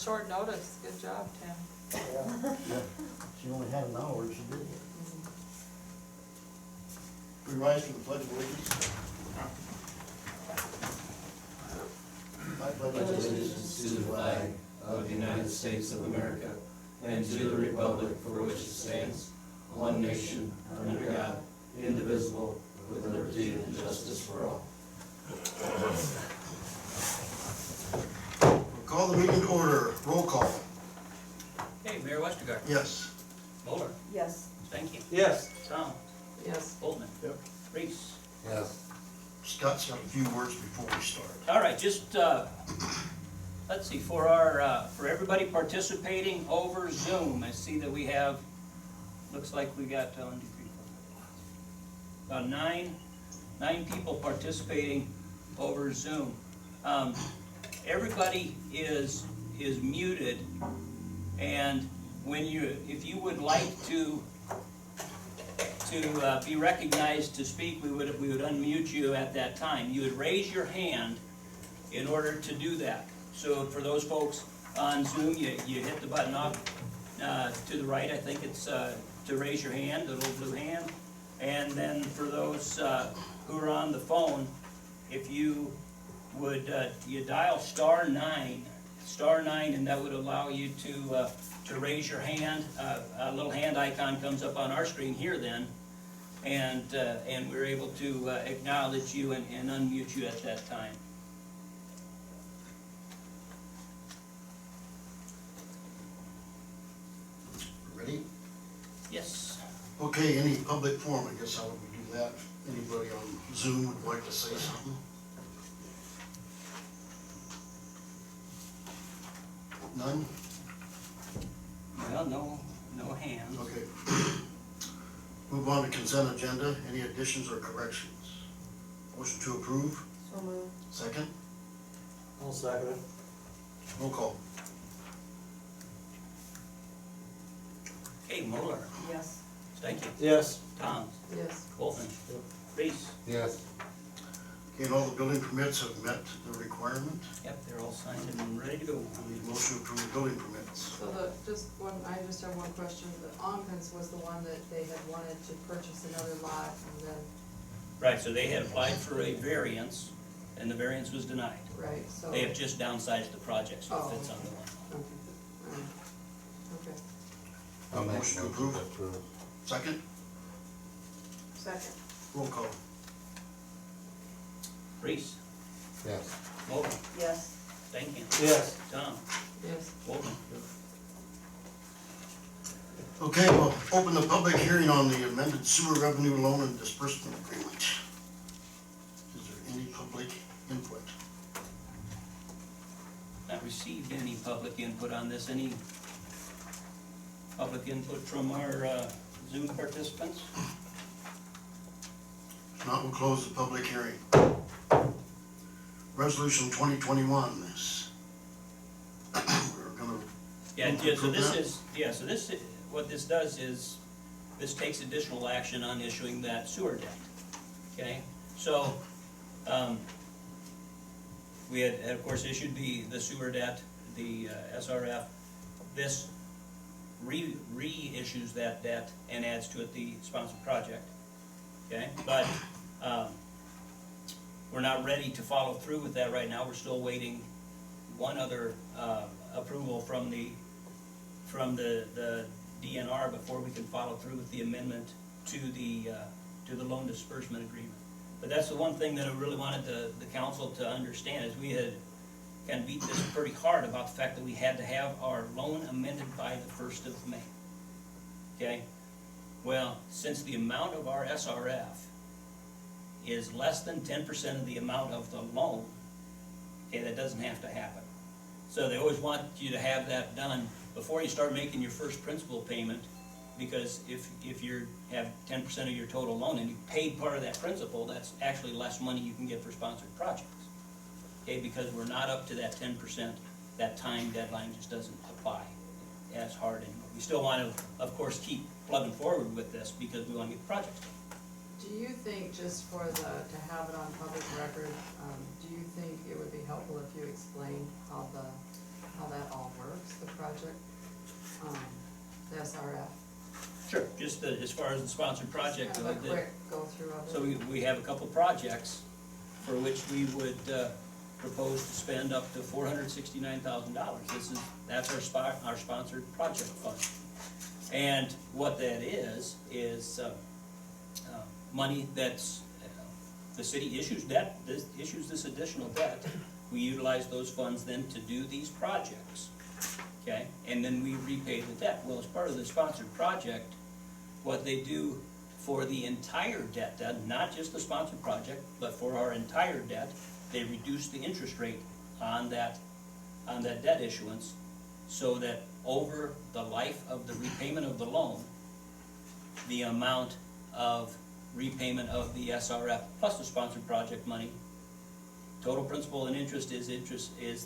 short notice, good job, Tim. Yeah, she only had an hour, she did it. We rise to the pledge of allegiance. I pledge allegiance to the flag of the United States of America and to the republic for which it stands, one nation, under God, indivisible, with liberty and justice for all. We'll call the meeting to order. Roll call. Hey, Mayor Westergaard. Yes. Bowler. Yes. Stanky. Yes. Tom. Yes. Boltman. Yep. Reese. Yes. Scott's got a few words before we start. All right, just, let's see, for everybody participating over Zoom, I see that we have, looks like we got, 1, 2, 3, 4, about nine people participating over Zoom. Everybody is muted, and if you would like to be recognized to speak, we would unmute you at that time. You would raise your hand in order to do that. So for those folks on Zoom, you hit the button up to the right. I think it's to raise your hand, the little blue hand. And then for those who are on the phone, if you would you dial *9, and that would allow you to raise your hand. A little hand icon comes up on our screen here then, and we're able to acknowledge you and unmute you at that time. Ready? Yes. Okay, any public forum, I guess how would we do that? Anybody on Zoom would like to say something? None? Well, no hands. Okay. Move on to consent agenda. Any additions or corrections? Motion to approve? So moved. Second? I'll second it. Roll call. Okay, Moeller. Yes. Stanky. Yes. Tom. Yes. Bolton. Reese. Yes. Okay, and all the building permits have met the requirement. Yep, they're all signed and ready to go. I need a motion to approve the building permits. So I just have one question. The Onkins was the one that they had wanted to purchase another lot, and then, Right, so they had applied for a variance, and the variance was denied. right, so. They have just downsized the project, so it fits on the one. Okay, alright. Okay. I'll motion to approve. Second? Second. Roll call. Reese. Yes. Moeller. Yes. Stankin. Yes. Tom. Yes. Bolton. Okay, we'll open the public hearing on the amended sewer revenue loan and disbursement agreement. Is there any public input? Not received any public input on this. Any public input from our Zoom participants? If not, we'll close the public hearing. Resolution 2021 is, we're gonna, Yeah, so this is, what this does is, this takes additional action on issuing that sewer debt, okay? So, we had of course issued the sewer debt, the SRF. This reissues that debt and adds to it the sponsored project, okay? But, we're not ready to follow through with that right now. We're still waiting one other approval from the DNR before we can follow through with the amendment to the loan disbursement agreement. But that's the one thing that I really wanted the council to understand, is we had kind of beat this pretty hard about the fact that we had to have our loan amended by the 1st of May. Okay? Well, since the amount of our SRF is less than 10% of the amount of the loan, okay, that doesn't have to happen. So they always want you to have that done before you start making your first principal payment, because if you have 10% of your total loan and you paid part of that principal, that's actually less money you can get for sponsored projects. Okay, because we're not up to that 10%, that time deadline just doesn't apply as hard anymore. We still want to, of course, keep plugging forward with this because we want to get the projects done. Do you think, just for to have it on public record, do you think it would be helpful if you explained how that all works? project, the SRF. Sure. Just as far as the sponsored project. Kind of a quick go through of it. So we have a couple projects for which we would propose to spend up to $469,000. That's our sponsored project fund. And what that is money that's, the city issues this additional debt. We utilize those funds then to do these projects, okay? And then we repay the debt. Well, as part of the sponsored project, what they do for the entire debt, not just the sponsored project, but for our entire debt, they reduce the interest rate on that debt issuance, so that over the life of the repayment of the loan, the amount of repayment of the SRF plus the sponsored project money, total principal and interest is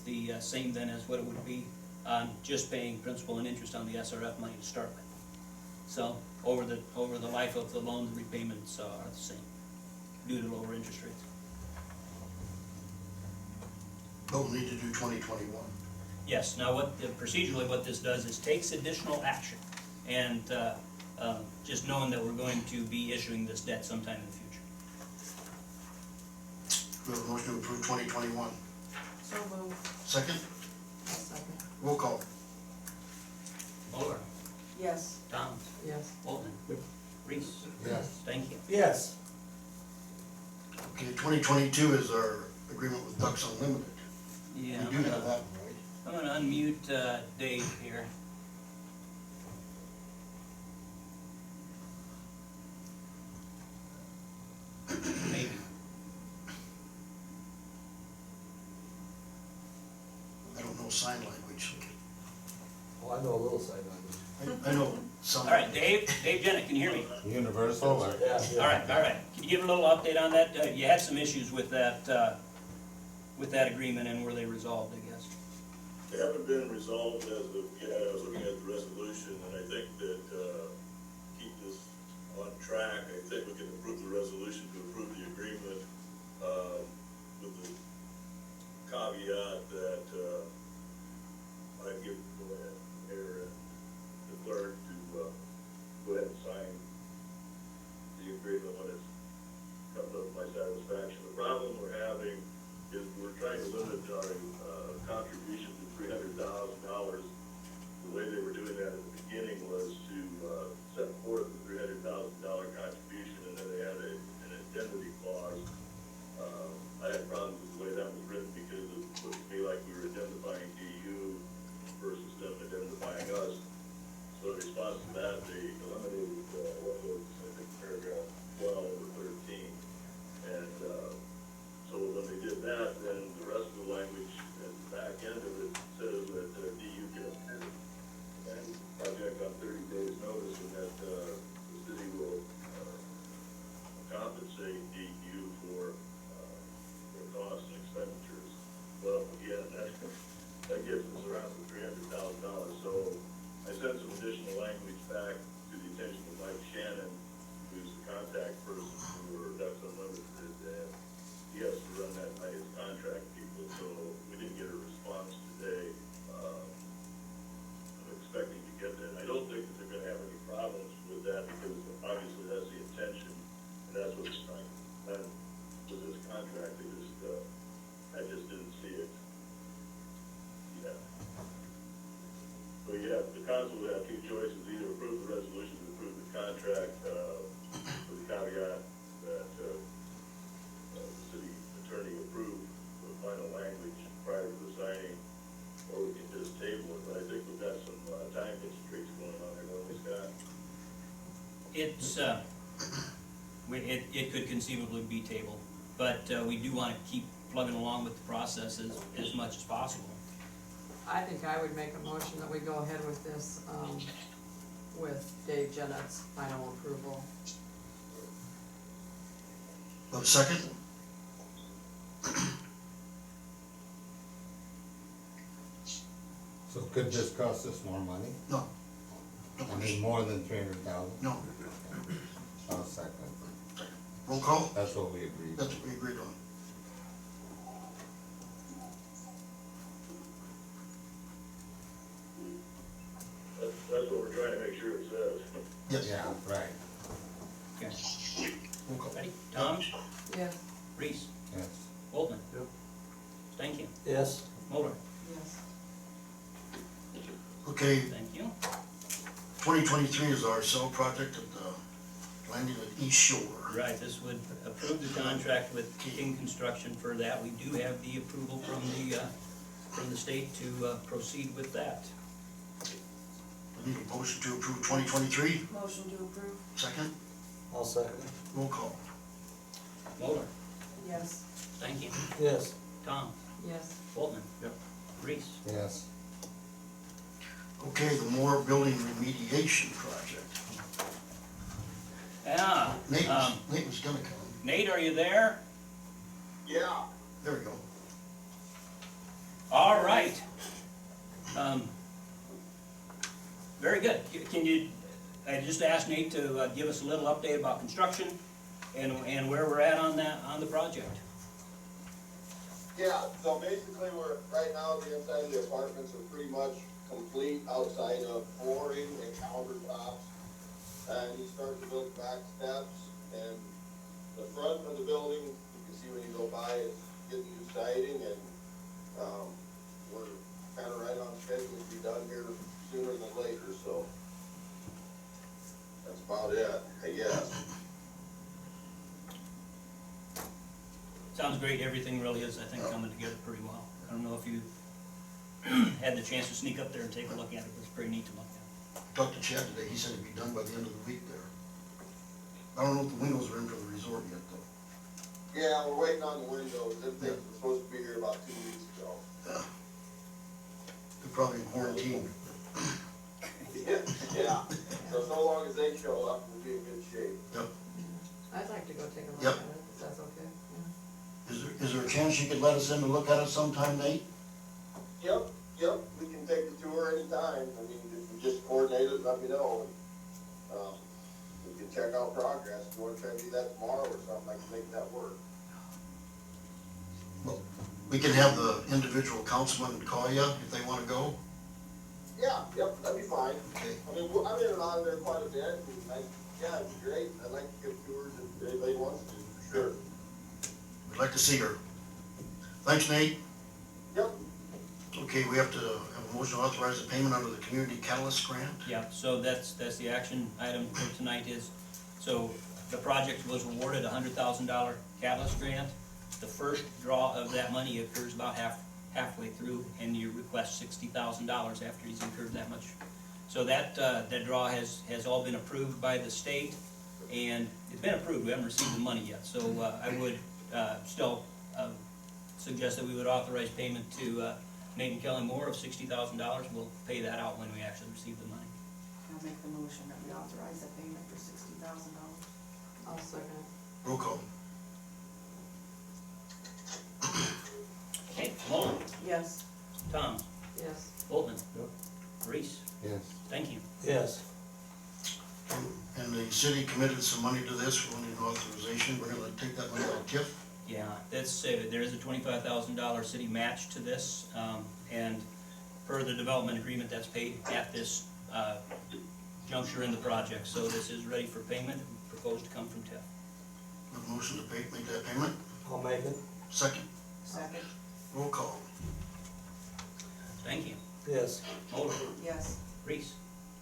the same then as what it would be on just paying principal and interest on the SRF money to start with. So over the life of the loan, the repayments are the same due to lower interest rates. But we'll need to do 2021. Yes, now procedurally what this does is takes additional action, and just knowing that we're going to be issuing this debt sometime in the future. We have a motion to approve 2021. So moved. Second, I'll second. roll call. Muller, Yes. Tom, Yes. Bolton, Reese. Yes. Thank you. Yes. Okay, 2022 is our agreement with Ducks Unlimited. Yeah, We do have that one, right? I'm gonna unmute Dave here. Maybe. I don't know sign language. Oh, I know a little sign language. I know some. All right, Dave Jennett, can you hear me? Universal or? Yeah. All right. Can you give a little update on that? You had some issues with that agreement, and were they resolved, I guess? They haven't been resolved as of yet. I was looking at the resolution, and I think that, keep this on track, I think we can approve the resolution to approve the agreement, with the caveat that, I'd give, go ahead, Mayor and the clerk to, go ahead and sign the agreement when it comes up to my satisfaction. The problem we're having is we're trying to limit our, contribution to $300,000. The way they were doing that at the beginning was to, set forth the $300,000 contribution, and then they had an indemnity clause. I had problems with the way that was written, because it looked to me like we were indemnifying DU versus them indemnifying us. So in response to that, they eliminated, what was, I think, paragraph 12 or 13. And, so when they did that, then the rest of the language at the back end of it says that DU can approve. And project on 30 days notice, and that, the city will, compensate DU for, their costs and expenditures. Well, again, that gets us around the $300,000. So I sent some additional language back to the attention of Mike Shannon, who's the contact person for Ducks Unlimited, and he has to run that by his contract people, so we didn't get a response today. I'm expecting to get that. I don't think that they're gonna have any problems with that, because obviously that's the intention, and that's what it's trying to done with this contract. I just didn't see it. Yeah. So yeah, the council will have two choices: either approve the resolution or approve the contract, with the caveat that, the city attorney approved the final language prior to the signing, or we can just table it. But I think we've got some, time constraints going on there, don't we, Scott? It could conceivably be tabled, but we do want to keep plugging along with the process as much as possible. I think I would make a motion that we go ahead with this, with Dave Jennett's final approval. A second? So could this cost us more money? No. I mean, more than 300,000? No. I'll second. Roll call? That's what we agreed. That's what we agreed on. That's what we're trying to make sure it says. Yes. Yeah, right, Okay, Roll call. ready? Tom, Yes. Reese, yes. Boltman. Yep. Stankin, Yes. Moller, Yes. Okay, thank you. 2023 is our cell project at the landing at East Shore. Right, this would approve the contract with King Construction for that. We do have the approval from the state to proceed with that. We need a motion to approve 2023. Motion to approve? Second, I'll second. roll call. Moller, Yes. Stankin, Yes. Tom, Yes. Boltman. Yep. Reese. Yes, Okay, the Moore Building Remediation Project. Yeah, Nate was gonna come. Nate, are you there? Yeah. There we go. All right. Very good. Can you, I just asked Nate to give us a little update about construction and where we're at on that, on the project. Yeah, so basically we're, right now, the inside of the apartments are pretty much complete outside of flooring and countertops. And he's starting to build back steps, and the front of the building, you can see when you go by, is getting new siding, and, we're kinda right on schedule to be done here sooner than later, so. That's about it, I guess. Sounds great. Everything really is, I think, coming together pretty well. I don't know if you had the chance to sneak up there and take a look at it. It's pretty neat to look at. Talked to Chad today, he said it'd be done by the end of the week there. I don't know if the windows are in for the resort yet though. Yeah, we're waiting on the windows, them things were supposed to be here about 2 weeks ago. They're probably in quarantine. Yeah, so long as they show up, we'll be in good shape. Yep. I'd like to go take a look Yep. at it, if that's okay. Yeah. Is there a chance you could let us in to look at it sometime, Nate? Yep, we can take the tour anytime, I mean, if you just coordinate it, let me know. We can check out progress, if you wanna try to do that tomorrow or something, I can make that work. Well, we can have the individual councilman call you if they wanna go. Yeah, yep, that'd be fine. Okay. I mean, I'm in and out of there quite a bit, and yeah, it'd be great, I'd like to give tours if anybody wants to, for sure. We'd like to see her. Thanks, Nate. Yep, Okay, we have to have a motion to authorize the payment under the Community Catalyst Grant. Yeah, so that's the action item for tonight is, so the project was awarded a $100,000 catalyst grant. The first draw of that money occurs about halfway through, and you request $60,000 after he's incurred that much. So that draw has all been approved by the state, and it's been approved, we haven't received the money yet. So I would still suggest that we would authorize payment to Nate and Kelly Moore of $60,000. We'll pay that out when we actually receive the money. I'll make the motion that we authorize the payment for $60,000. I'll second it. Roll call. Okay, Mullen, Yes. Tom, Yes. Boltman. Yep. Reese, yes. thank you. Yes. And the city committed some money to this, we need an authorization, we're gonna take that money out of TIF. Yeah, that's, there is a $25,000 city match to this, and per the development agreement, that's paid at this juncture in the project. So this is ready for payment, proposed to come from TIF. Have a motion to make that payment. I'll make it. Second, Second? roll call. Thank you. Yes. Mulder, Yes. Reese,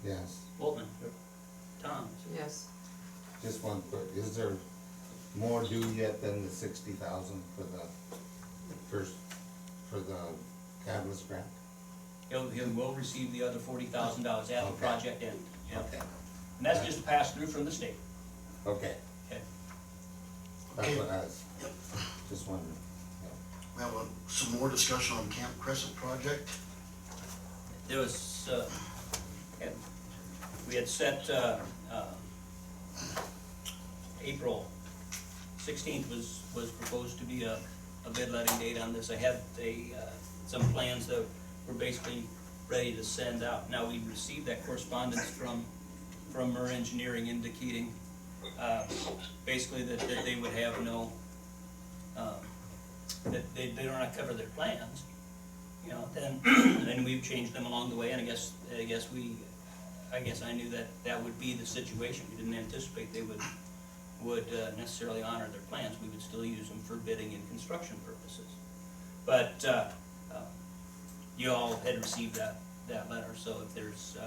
Yes, Boltman. Tom, Yes. just one quick, is there more due yet than the 60,000 for the first, for the catalyst grant? he will receive the other $40,000 at the Okay. project end. Yep. Okay, And that's just a pass-through from the state. okay, Okay. that's Okay. what I was, Yep. just wondering. We have some more discussion on Camp Crescent project. There was, we had set, April 16th was proposed to be a bid letting date on this. I had some plans that were basically ready to send out. Now, we received that correspondence from Murr Engineering indicating, basically that they would have no, that they do not cover their plans. You know, then we've changed them along the way, and I guess we I guess I knew that that would be the situation. We didn't anticipate they would necessarily honor their plans. We would still use them for bidding and construction purposes. But, you all had received that letter, so if there's,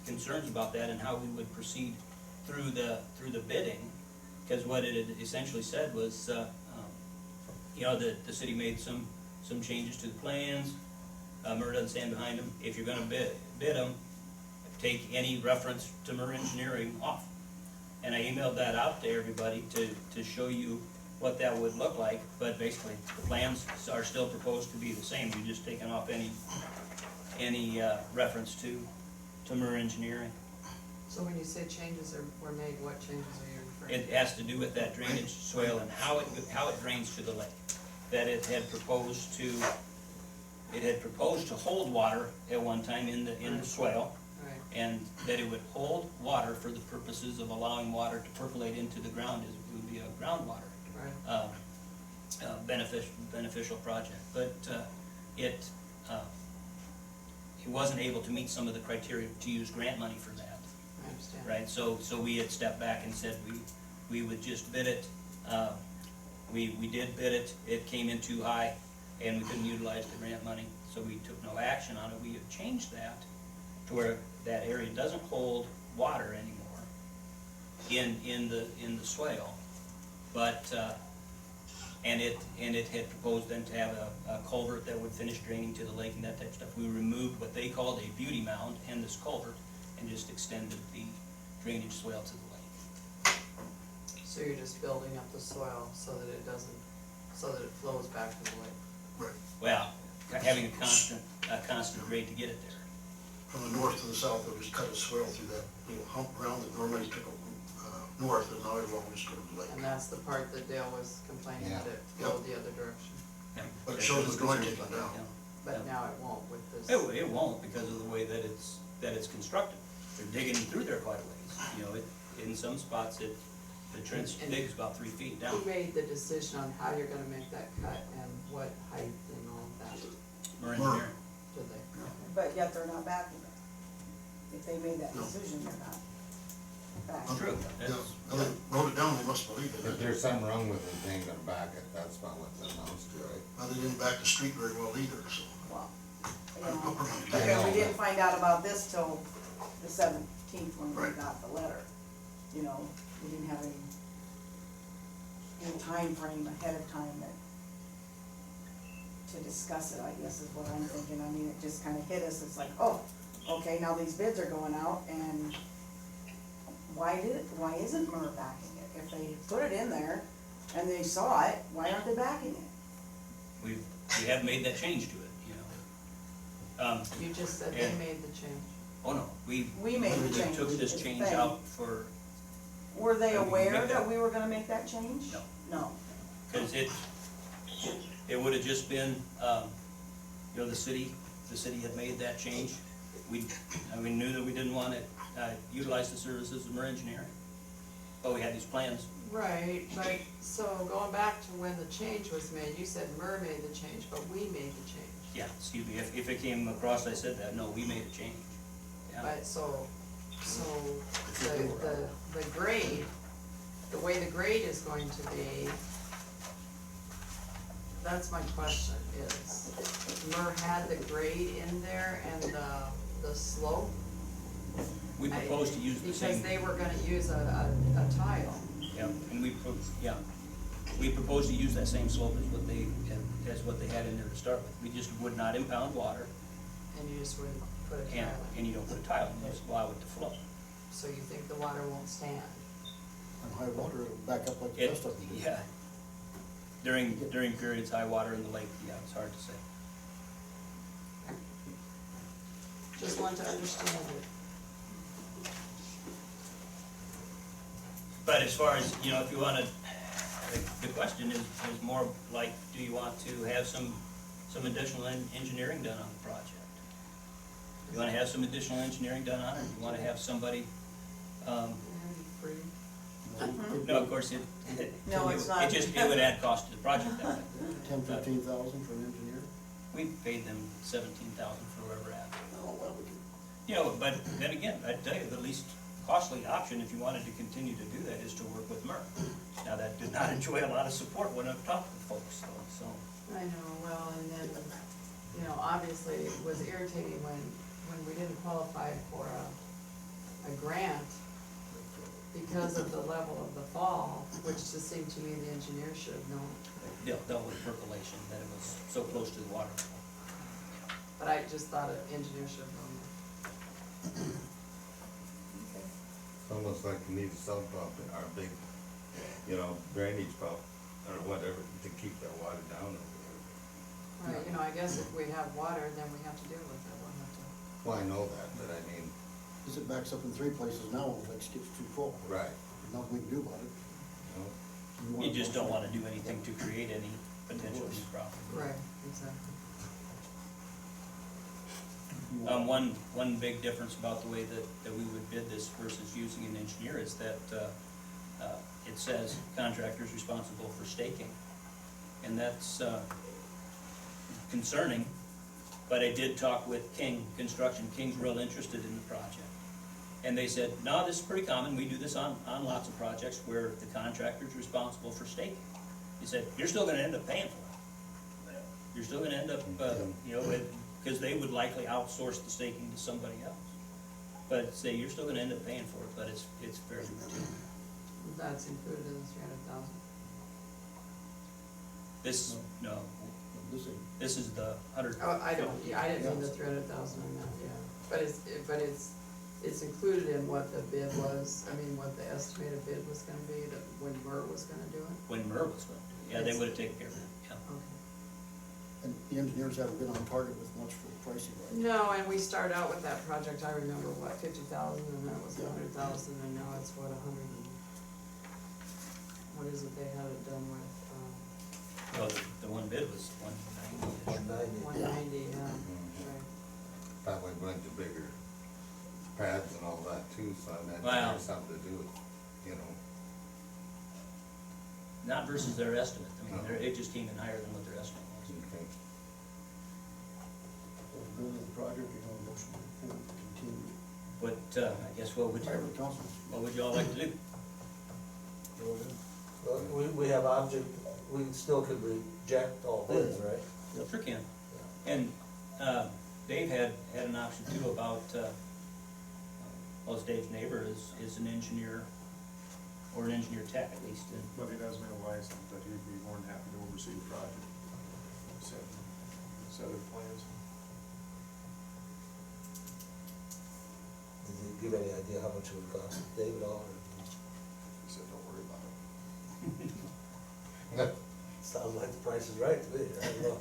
concerns about that and how we would proceed through the bidding, because what it had essentially said was, you know, the city made some changes to the plans. Murr doesn't stand behind them. If you're gonna bid them, take any reference to Murr Engineering off. And I emailed that out to everybody to show you what that would look like, but basically, the plans are still proposed to be the same. You're just taking off any reference to Murr Engineering. So when you say changes were made, what changes are you referring to? It has to do with that drainage swale and how it drains to the lake. That it had proposed to hold water at one time in the swale, Right, and that it would hold water for the purposes of allowing water to percolate into the ground. It would be a groundwater right. beneficial project. But it wasn't able to meet some of the criteria to use grant money for that. I understand. Right, so we had stepped back and said we would just bid it. We did bid it, it came in too high, and we couldn't utilize the grant money, so we took no action on it. We have changed that to where that area doesn't hold water anymore in the swale, but, and it had proposed then to have a culvert that would finish draining to the lake and that type of stuff. We removed what they called a beauty mound and this culvert, and just extended the drainage swale to the lake. So you're just building up the soil so that it flows back to the lake. Right, Well, having a constant grade to get it there. from the north to the south, they'll just cut a swale through that little hump ground that normally took north, and now it'll always go to the lake. And that's the part that Dale was complaining that it Yeah. flowed the other direction. But it shows it's going to take it down. But now it won't with this. It won't because of the way that it's constructed. They're digging through there quite a ways. You know, in some spots, the trench digs about 3 feet down. Who made the decision on how you're gonna make that cut and what height and all of that? Murr Engineering. Did they? But yet they're not backing it. If they made that No. decision, they're not backing it. True. Yeah, well, they wrote it down, they must believe If it. there's something wrong with it, they ain't gonna back it, that's about what that amounts to, right? Well, they didn't back the street very well either, so. Well, you I'm know, upper money. because we didn't find out about this till the 17th when we Right. got the letter. You know, we didn't have any time frame ahead of time to discuss it, I guess is what I'm thinking. I mean, it just kinda hit us, it's like, oh, okay, now these bids are going out, and why isn't Murr backing it? If they put it in there and they saw it, why aren't they backing it? We have made that change to it, you know. You just said they And- made the change. Oh, no, we made the change. took this It's change been- out for, Were they Did we aware make that that? we were gonna make that change? No. No. because it would have just been, you know, the city had made that change. We knew that we didn't want to utilize the services of Murr Engineering, but we had these plans. Right, but, so going back to when the change was made, you said Murr made the change, but we made the change. Yeah, excuse me, if it came across, I said that, no, we made a change. Yeah. But so the grade, the way the grade is going to be, that's my question is, Murr had the grade in there and the slope? We proposed to use the same. Because they were gonna use a tile. Yeah, and we proposed to use that same slope as what they had in there to start with. We just would not impound water, And you just wouldn't put a tile in. and you don't put a tile in, you just allow it to flow. So you think the water won't stand? On high water, it'll back up like the It, rest of them do. yeah. During periods high water in the lake, yeah, it's hard to say. Just want to understand it. But as far as, you know, if you wanna, the question is more like, do you want to have some additional engineering done on the project? You wanna have some additional engineering done on it, you wanna have somebody, Free. no, of course, it No, it's not. it would add cost to the project that way. 10,000-15,000 for an engineer? We paid them $17,000 for where we're at. Oh, well, we can You know, but then again, I'd tell you, the least costly option, if you wanted to continue to do that, is to work with MERV. Now, that did not enjoy a lot of support when I've talked with folks, so. I know, well, and then, you know, obviously it was irritating when we didn't qualify for a grant because of the level of the fall, which just seemed to me the engineer should have known. Dealt with percolation, that it was so close to the water. But I just thought an engineer should have known that. It's almost like you need a sub pump in our big, you know, drainage pump or whatever to keep that water down. Right, you know, I guess if we have water, then we have to deal with it, we'll have to. Well, I know that, but I mean, Cause it backs up in 3 places now, when it gets too full. right, There's nothing we can do about it. you know, You just don't wanna do anything to create any potential new problem. Right, exactly. One big difference about the way that we would bid this versus using an engineer is that, it says contractors responsible for staking. And that's, concerning, but I did talk with King Construction. King's real interested in the project. And they said, no, this is pretty common, we do this on lots of projects where the contractor's responsible for staking. He said, you're still gonna end up paying for it. You're still gonna end up, you know, because they would likely outsource the staking to somebody else. But say, you're still gonna end up paying for it, but it's fairly routine. That's included in the 300,000. This, no, This is, this is the 100. Oh, I don't, yeah, I didn't mean the 300,000 on that, yeah. But it's included in what the bid was, I mean, what the estimated bid was gonna be, that when MERV was gonna do it? When MERV was going to do it. Yeah, they would have taken care of it, yeah. Okay. and the engineers haven't been on target with much for pricing, right? No, and we started out with that project, I remember, what, 50,000, and then it was 100,000, and now it's what, 100 and, what is it they had it done with? Well, the one bid was 190-ish. 190, yeah, Mhm. right. probably went to bigger pads and all that too, so I imagine Wow. there's something to do with, you know. Not versus their estimate, I mean, No. it just came in higher than what their estimate was. Okay. Go to the project, you know, motion to continue. But, I guess what would y'all like to do? We have object, we still could reject all bids, right? Sure can. And, Dave had an option too about, well, Dave's neighbor is an engineer, or an engineer tech at least, and But he doesn't have a license, but he'd be more than happy to oversee the project. Set of plans. Did you give any idea how much it would cost David all? He said, don't worry about it. Sounds like the price is right to me, I don't know,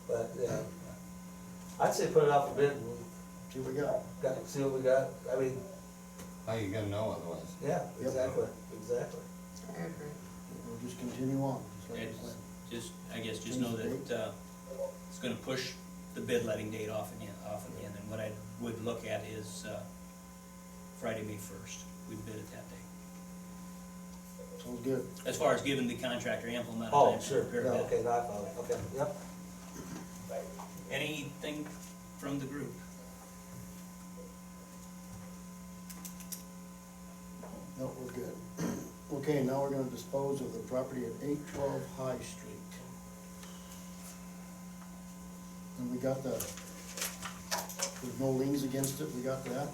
but, yeah. I'd say put it out for bid and See what we got. see what we got, I mean, How you gonna know otherwise? yeah, Yep. exactly. I agree. We'll just continue on, just like it's we planned. just, I guess, just know that, it's gonna push the bid letting date off again, and what I would look at is, Friday, May 1st, we'd bid it that day. Sounds good. As far as giving the contractor ample amount of Oh, time to sure, prepare yeah, a bid. okay, now I follow, okay, yep. Anything from the group? No, we're good. Okay, now we're gonna dispose of the property at 812 High Street. And we got there's no liens against it, we got that?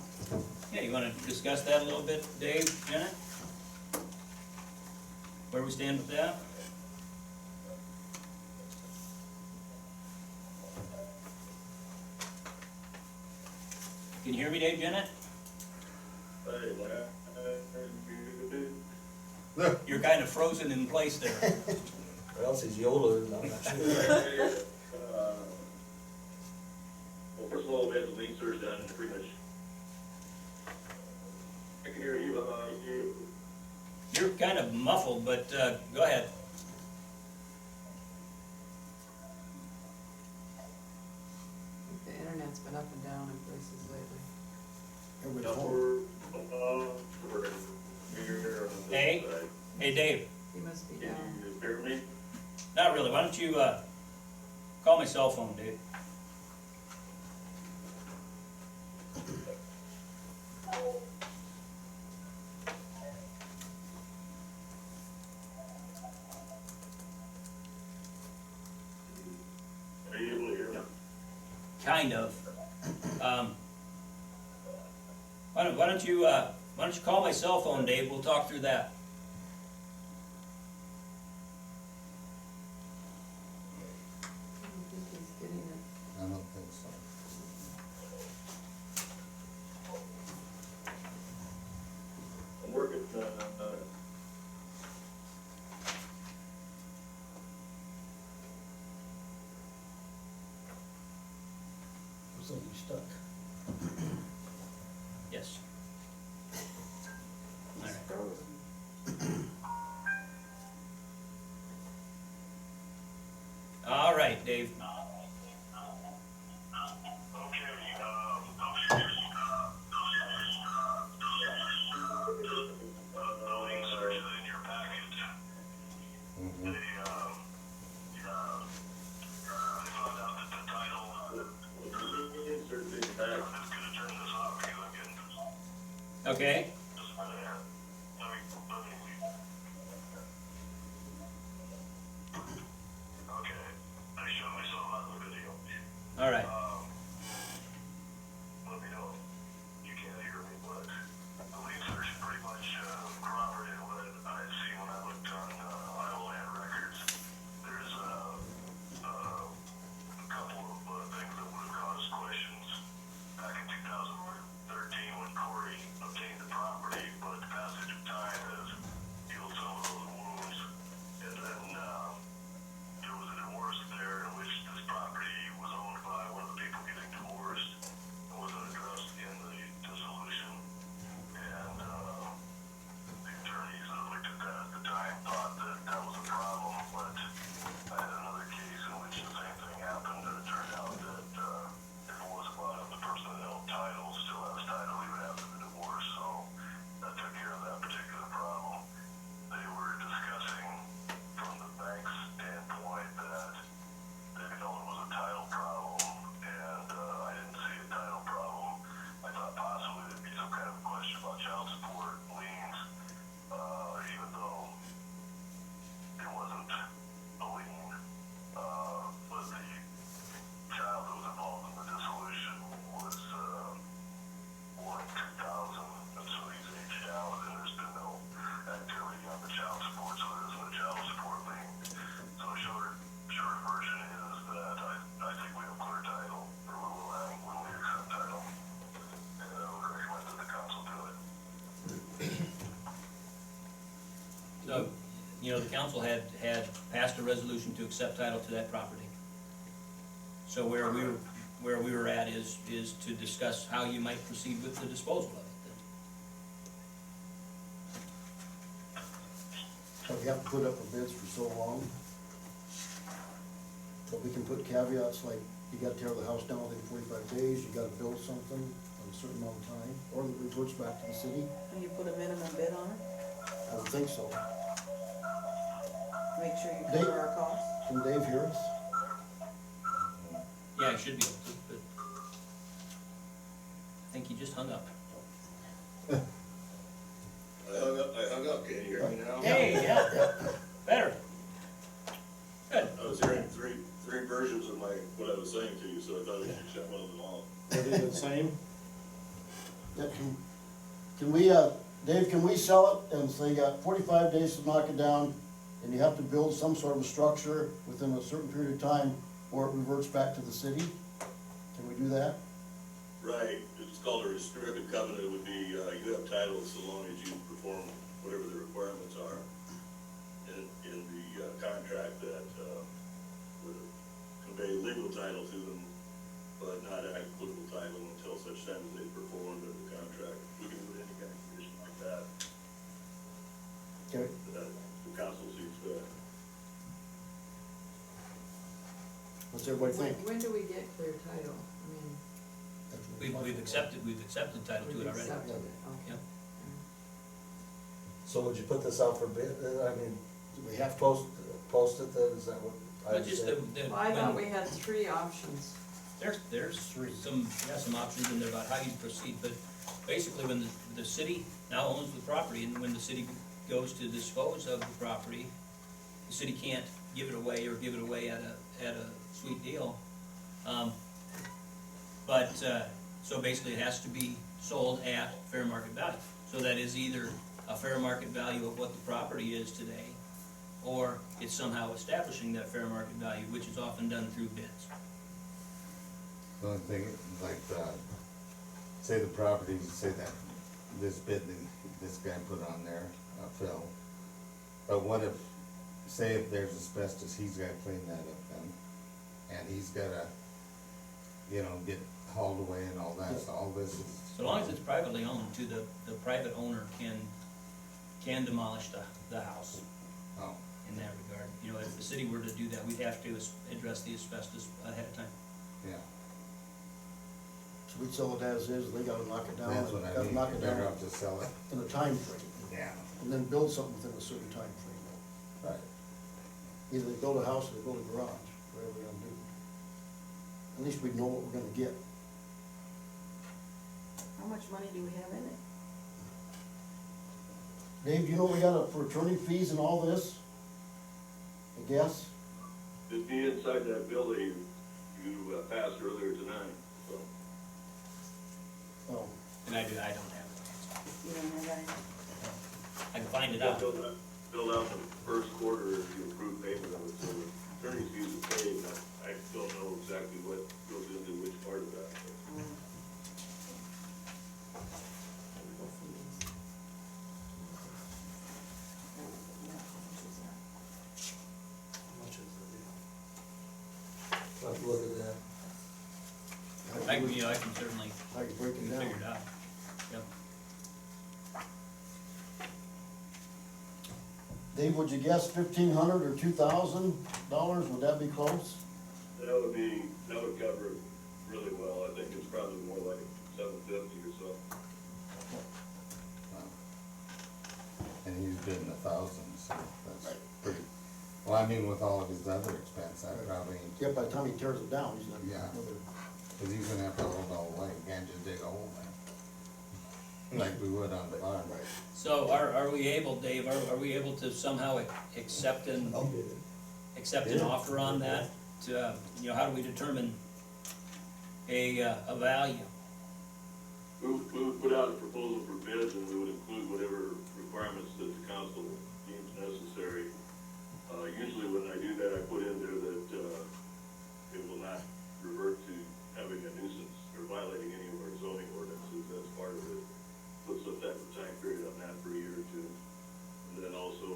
Yeah, you wanna discuss that a little bit, Dave, Janet? Where we stand with that? Can you hear me, Dave, Janet? Hey, You're kind of frozen in place there. Or else he's yodeling, I'm not sure. well, first of all, we had the lead search done, pretty much. I can hear you, You're kind of muffled, but, go ahead. The internet's been up and down in places lately. Everybody's home. we're here on this Hey. side. Hey, Dave, He must be Can down. you hear me? not really, why don't you, call my cell phone, Dave? Are you able to hear me? Kind of. Why don't you call my cell phone, Dave, we'll talk through that. I don't think he's getting it. I don't think so. I'm working, Looks like he's stuck. Yes. All He's right. frozen. All right, Dave. Mhm. Okay, all right. Let me know if you can't hear me, but the lien search pretty much corroborated what I had seen when I looked on Iowa land records. There's a couple of things that would have caused questions back in 2013 when Corey obtained the property, but the passage of time has healed some of those wounds. And then there was a divorce there in which this property was owned by one of the people getting divorced and wasn't addressed in the dissolution. And the attorneys that looked at that at the time thought that that was a problem, but I had another case in which the same thing happened, and it turned out that if it was brought up, the person that held title still has title even after the divorce, so that took care of that particular problem. They were discussing from the bank's standpoint that they felt it was a title problem, and I didn't see a title problem. I thought possibly there'd be some kind of question about child support liens, even though it wasn't a lien. But the child that was involved in the dissolution was born in 2000, and so he's aged out, and there's been no activity on the child support, so there isn't a child support lien. So short version is that I think we have clear title, or we will have when we accept title. And I would recommend that the council do it. So, you know, the council had passed a resolution to accept title to that property. So where we were at is to discuss how you might proceed with the disposal of it then. So we have to put up with bids for so long. But we can put caveats like, you gotta tear the house down within 45 days, you gotta build something in a certain amount of time, or that reverts back to the city. And you put a minimum bid on it, I would think so. make sure you Dave? cover our costs. Can Dave hear us? Yeah, I should be able to, but I think he just hung up. I hung up, can you hear me now? Hey, yeah, better. Good. I was hearing three versions of what I was saying to you, so I thought I should shut one of them off. What is it, same? Yeah, can we, Dave, can we sell it and say you got 45 days to knock it down, and you have to build some sort of a structure within a certain period of time, or it reverts back to the city? Can we do that? Right, it's called a restricted covenant. It would be, you have title so long as you perform whatever the requirements are in the contract that would convey legal title to them, but not equitable title until such time as they performed under the contract. We can put any kind of condition like that, Okay, that the council sees fit. what's everybody think? When do we get clear title? I mean, We've accepted title to it we've already. accepted it, okay. Yep. So would you put this out for bid, I mean, Do we have to? post it then, is that what I But just understand? Well, I thought we had 3 options. There's some options in there about how you proceed, but basically when the city now owns the property, and when the city goes to dispose of the property, the city can't give it away or give it away at a sweet deal. So basically it has to be sold at fair market value. So that is either a fair market value of what the property is today, or it's somehow establishing that fair market value, which is often done through bids. The only thing, like, say the property, say that this bid that this guy put on there, Phil. But what if, say if there's asbestos, he's gotta clean that up then, and he's gotta, you know, get hauled away and all that, so all this is. So long as it's privately owned, too, the private owner can demolish the house Oh, in that regard. You know, if the city were to do that, we'd have to address the asbestos ahead of time. yeah, So we'd sell it as is, they gotta knock it down, that's what I gotta mean, knock it better down off to sell it. in a time frame, Yeah. and then build something within a certain time frame. Right. Either they build a house or they build a garage, whatever they're gonna do. At least we know what we're gonna get. How much money do we have in it? Dave, do you know what we got for attorney fees and all this? I guess? It'd be inside that building you passed earlier tonight, so. Oh, And I don't have it. You don't have that? I can find it out. Build out the first quarter, you approve payment of it, so the attorney's fees are paid, I don't know exactly what goes into which part of that. but- I'll have to look at that. I can certainly I can break it figure down. it out. Yep. Dave, would you guess $1,500 or $2,000? Would that be close? That would cover it really well, I think it's probably more like $750 or so. And he's bidding 1,000, so that's pretty, well, I mean, with all of his other expense, that probably, Yeah, by the time he tears it down, he's not Yeah. another. cause he's gonna have to hold all the way, you can't just dig a hole there. Like we would on the farm. Right. So are we able, Dave, are we able to somehow accept an offer on that? To, how do we determine a value? We would put out a proposal for bids, and we would include whatever requirements that the council deems necessary. Usually when I do that, I put in there that, it will not revert to having a nuisance or violating any of our zoning ordinances, that's part of it. Put some type of time period on that for a year or two. And then also,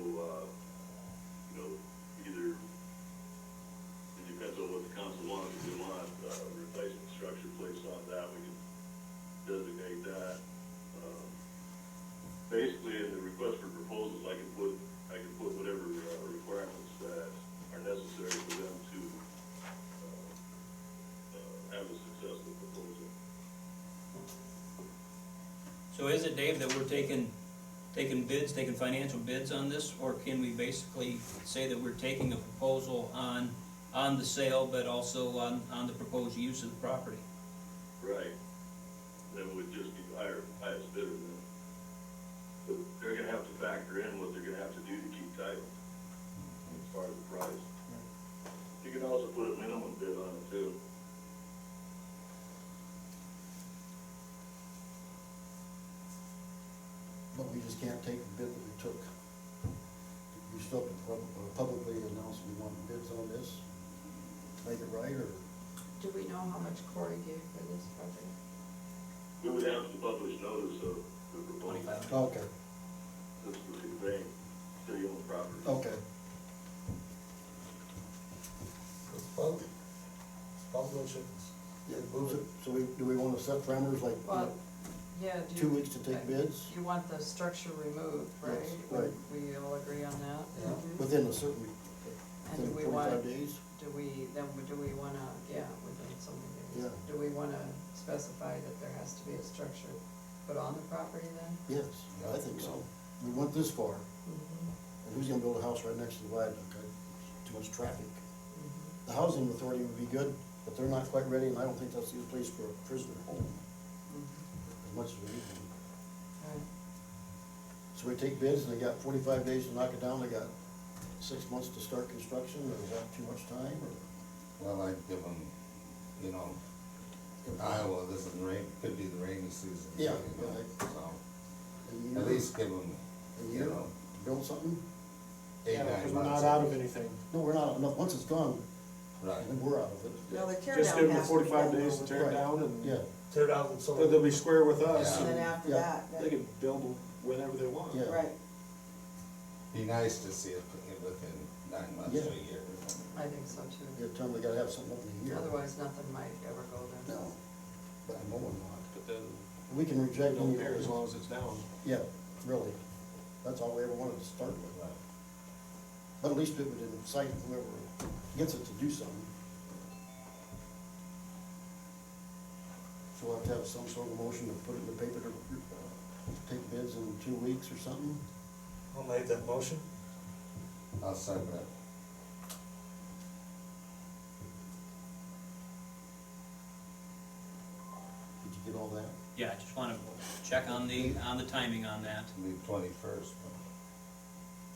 either, it depends on what the council wants, if they want, replacement structure placed on that, we can designate that. Basically, in the request for proposals, I can put whatever requirements that are necessary for them to have a successful proposal. So is it, Dave, that we're taking bids, taking financial bids on this, or can we basically say that we're taking a proposal on the sale, but also on the proposed use of the property? Right. Then it would just be highest bidder then. But they're gonna have to factor in what they're gonna have to do to keep title as far as the price. You can also put a minimum bid on it too. But we just can't take the bid that we took. We still have to publicly announce we want bids on this, make it right, or? Do we know how much Corey gave for this project? We would have to publish notice of the proposal. 25. Okay, This is conveying city-owned property. okay. It's public. Public chickens. Yeah, so do we wanna set parameters like, Well, yeah, do 2 you, weeks to take bids? you want the structure removed, right? Yes, right. We all agree on that? Yeah. Within a certain, And do within we want, 45 days? do we wanna, within so many days? Yeah. Do we wanna specify that there has to be a structure put on the property then? Yes, I think so. We went this far, Mm-hmm. and who's gonna build a house right next to the viaduct? Too much traffic. Mm-hmm. The housing authority would be good, but they're not quite ready, and I don't think that's a good place for a prisoner home, as much as we need them. Right. So we take bids, and they got 45 days to knock it down, they got 6 months to start construction, or is that too much time, or? Well, I'd give them, you know, Iowa, this is rain, could be the rainy season. Yeah, you know, yeah. So, A year? at least give them, A you year, know, build something? 8, 9 Because months. we're not out of anything. No, we're not, no, once it's gone, Right. then we're out of it. No, the tear Just down give them the has to be 45 done days to over. tear it Right. down and Yeah, Tear down so. they'll be square with us. Yeah. And then and after Yeah. that, They then, can build whenever they want. Yeah. right, Be nice to see it within 9 months Yeah. to a year. I think so too. you have time, they gotta have something up in a year. Otherwise, nothing might ever go there. No, but I know we're not. But then, We can reject don't any. care as long as it's down. Yeah, really, that's all we ever wanted to start with. Right. But at least it would incite whoever gets it to do something. So we'll have to have some sort of motion to put it in the paper to take bids in 2 weeks or something. I'll make that motion. I'll second it. Did you get all that? Yeah, I just wanna check on the timing on that. Be 21st.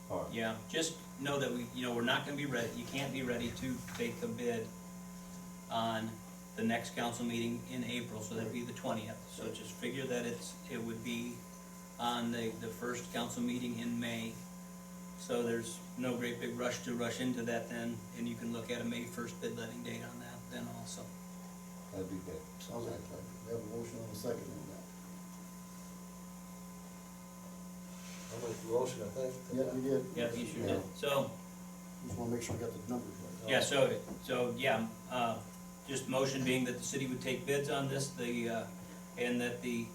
Or, Yeah, just know that we're not gonna be ready, you can't be ready to take a bid on the next council meeting in April, so that'd be the 20th. So just figure that it would be on the first council meeting in May. So there's no great big rush to rush into that then, and you can look at a May 1st bid letting date on that then also. that'd be good. Sounds like we have a motion on the second on that. I'll make the motion, I think. Yeah, we did. Yeah, you sure Yeah. did. So, Just wanna make sure we got the numbers right. yeah, just motion being that the city would take bids on this, and that the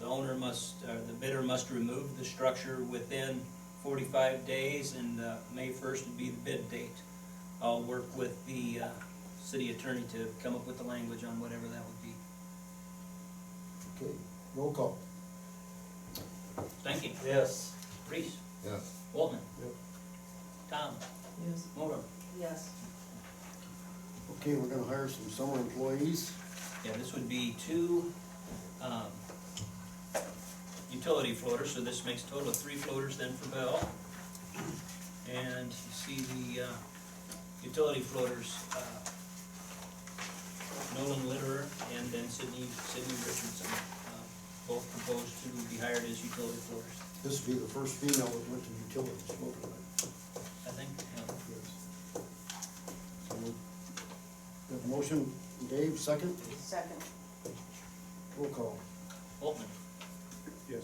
owner the bidder must remove the structure within 45 days, and May 1st would be the bid date. I'll work with the city attorney to come up with the language on whatever that would be. Okay, roll call. Thank you. Yes. Reese, Yes. Waltman. Yep. Tom, Yes. Motor. yes. Okay, we're gonna hire some summer employees. Yeah, this would be 2 utility floaters, so this makes a total of 3 floaters then for Bell. And you see the utility floaters, Nolan Litterer and then Sydney Richardson, both proposed to be hired as utility floaters. This would be the first female that went to utilities, smoking like. I think, So we have a motion, Dave, second, Second, roll call. Boltman, Yes.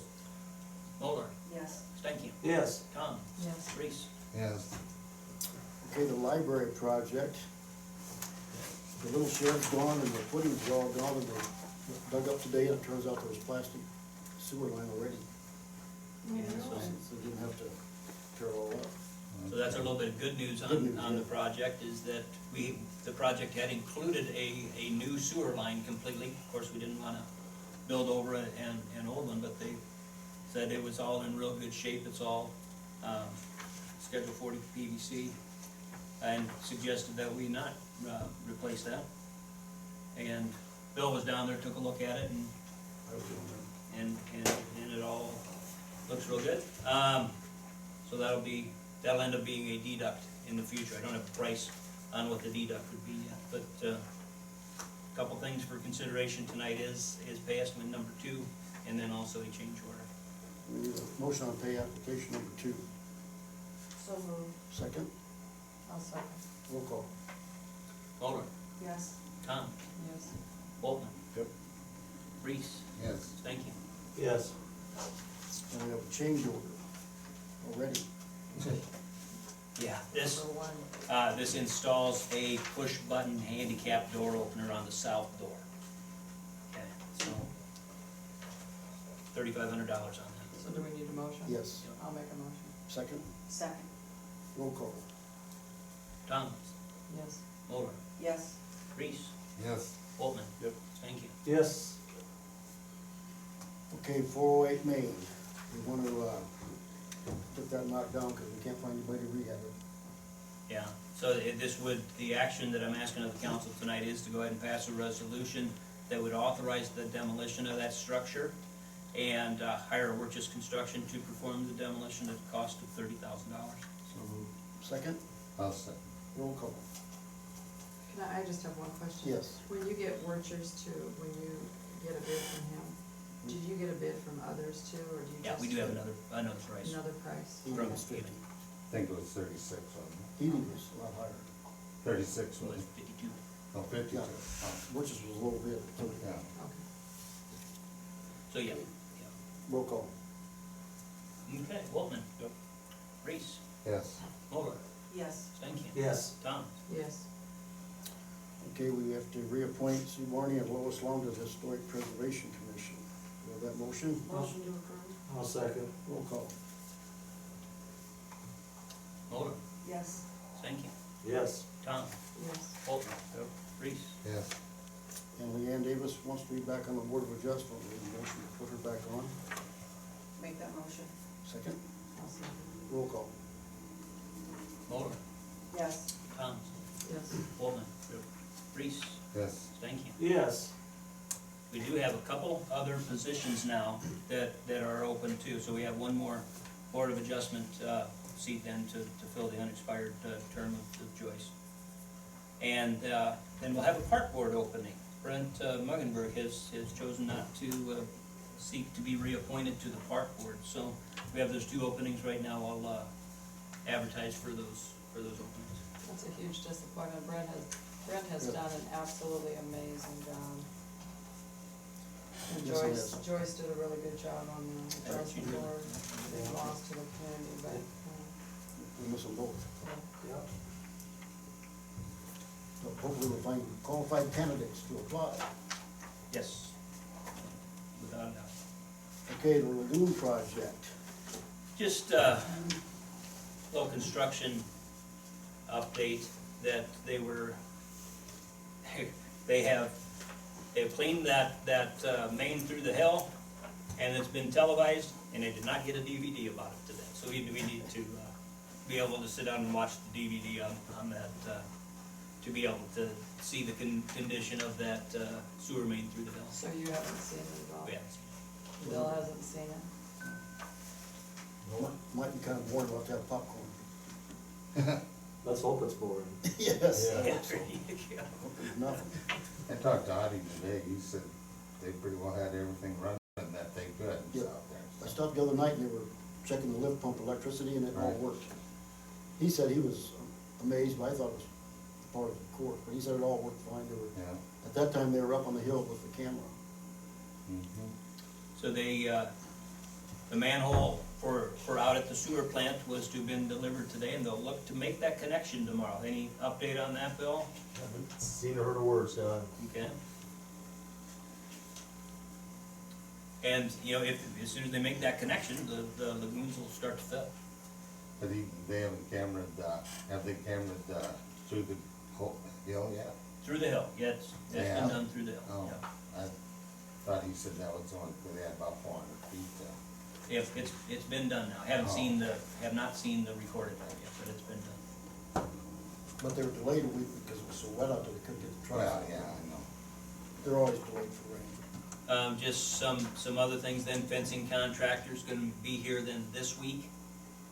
Moller, yes. Stanky, Yes. Tom, Yes. Reese. Yes. Okay, the library project. The little shed's gone and the footings are all gone and they dug up today and it turns out there was plastic sewer line already. Yeah, So they didn't have to tear it all up. So that's a little bit of good news Good news, on the yeah. project, is that the project had included a new sewer line completely. Of course, we didn't wanna build over an old one, but they said it was all in real good shape, it's all, Schedule 40 PVC, and suggested that we not, replace that. And Bill was down there, took a look at it, and it all looks real good. So that'll end up being a deduct in the future. I don't have a price on what the deduct would be yet, but, a couple things for consideration tonight is pay estimate number 2, and then also a change order. We need a motion on pay application number 2. So moved, Second, I'll second. roll call. Moller, yes. Tom, Yes. Boltman. Yep. Reese, Yes. thank you. Yes. And we have a change order already. Yeah, this, Number 1. this installs a push-button handicap door opener on the south door. Okay, so $3,500 on that. So do we need a motion? Yes. I'll make a motion. Second, Second, roll call. Tom, Yes. Moller, yes. Reese, Yes. Boltman. Yep. Thank you. Yes. Okay, 408 Main, we want to, get that knocked down because we can't find anybody to rehab it. Yeah, so this would, the action that I'm asking of the council tonight is to go ahead and pass a resolution that would authorize the demolition of that structure and hire Worcester Construction to perform the demolition at a cost of $30,000. So, second, I'll say, roll call. I just have one question. Yes. When you get Wirchers to, when you get a bid from him, did you get a bid from others too, or do you Yeah, just? we do have another price Another price? Heating from was 50. Healy. I think it was 36 on it. Heating was a lot higher. 36 It was was, 52. no, 52. Yeah. Oh, Which was a little bit, so, yeah. Okay. So, yeah. roll call. Okay, Waltman. Yep. Reese. Yes. Moller. Yes. Stankin. Yes. Tom. Yes. Okay, we have to reappoint Sue Barney and Lois Long to the Historic Preservation Commission. Do you have that motion? Motion to approve? I'll second. Roll call. Moller. Yes. Stankin. Yes. Tom. Yes. Waltman. Reese. Yes. And Leanne Davis wants to be back on the Board of Adjustment. We have a motion to put her back on. Make that motion. Second, I'll second. roll call. Moller. Yes. Tom. Yes. Waltman. Reese. Yes. Stankin. Yes. We do have a couple other positions now that are open too, so we have one more Board of Adjustment seat then to fill the unexpired term of Joyce. And then we'll have a park board opening. Brent Muggenberg has chosen not to seek to be reappointed to the park board, so we have those two openings right now. I'll advertise for those openings. That's a huge disappointment. Brent has Yeah. done an absolutely amazing job. And Yes, he has. Joyce did a really good job on the Yeah, she adjustment did. board. They lost to the community, but, We miss them both. yeah. So hopefully we'll find qualified candidates to apply. Yes, without a doubt. Okay, the lagoon project. Just little construction update that they've cleaned that main through the hill, and it's been televised, and they did not get a DVD about it today. So we need to be able to sit down and watch the DVD on that, to be able to see the condition of that sewer main through the hill. So you haven't seen it at all? We haven't seen Bill hasn't seen it? Might be kind of boring about that popcorn. Let's hope it's boring. Yes. it. Yeah. Yeah. There's nothing. I talked to Audie today, he said they pretty well had everything running that they could Yeah. out I there. stopped the other night and they were checking the lift pump electricity and it all Right. worked. He said he was amazed, but I thought it was part of the court, but he said it all worked fine. They were, Yeah. at that time, they were up on the hill with the camera. Mhm. So the manhole for out at the sewer plant was to have been delivered today, and they'll look to make that connection tomorrow. Any update on that, Bill? Haven't seen or heard a word, Scott. Okay. And, as soon as they make that connection, the lagoons will start to fill. But they haven't have they cameraed through the whole hill yet? Through the hill, yeah, it's been Yeah. done through the hill, Oh, yeah. I thought he said that was only, they had about 400 feet there. If it's been done now. Have not seen the recorded one yet, but it's been done. But they were delayed a week because it was so wet out there, they couldn't get the trucks. Well, out. yeah, I know. They're always delayed for rain. Just some other things then, fencing contractor's gonna be here then this week,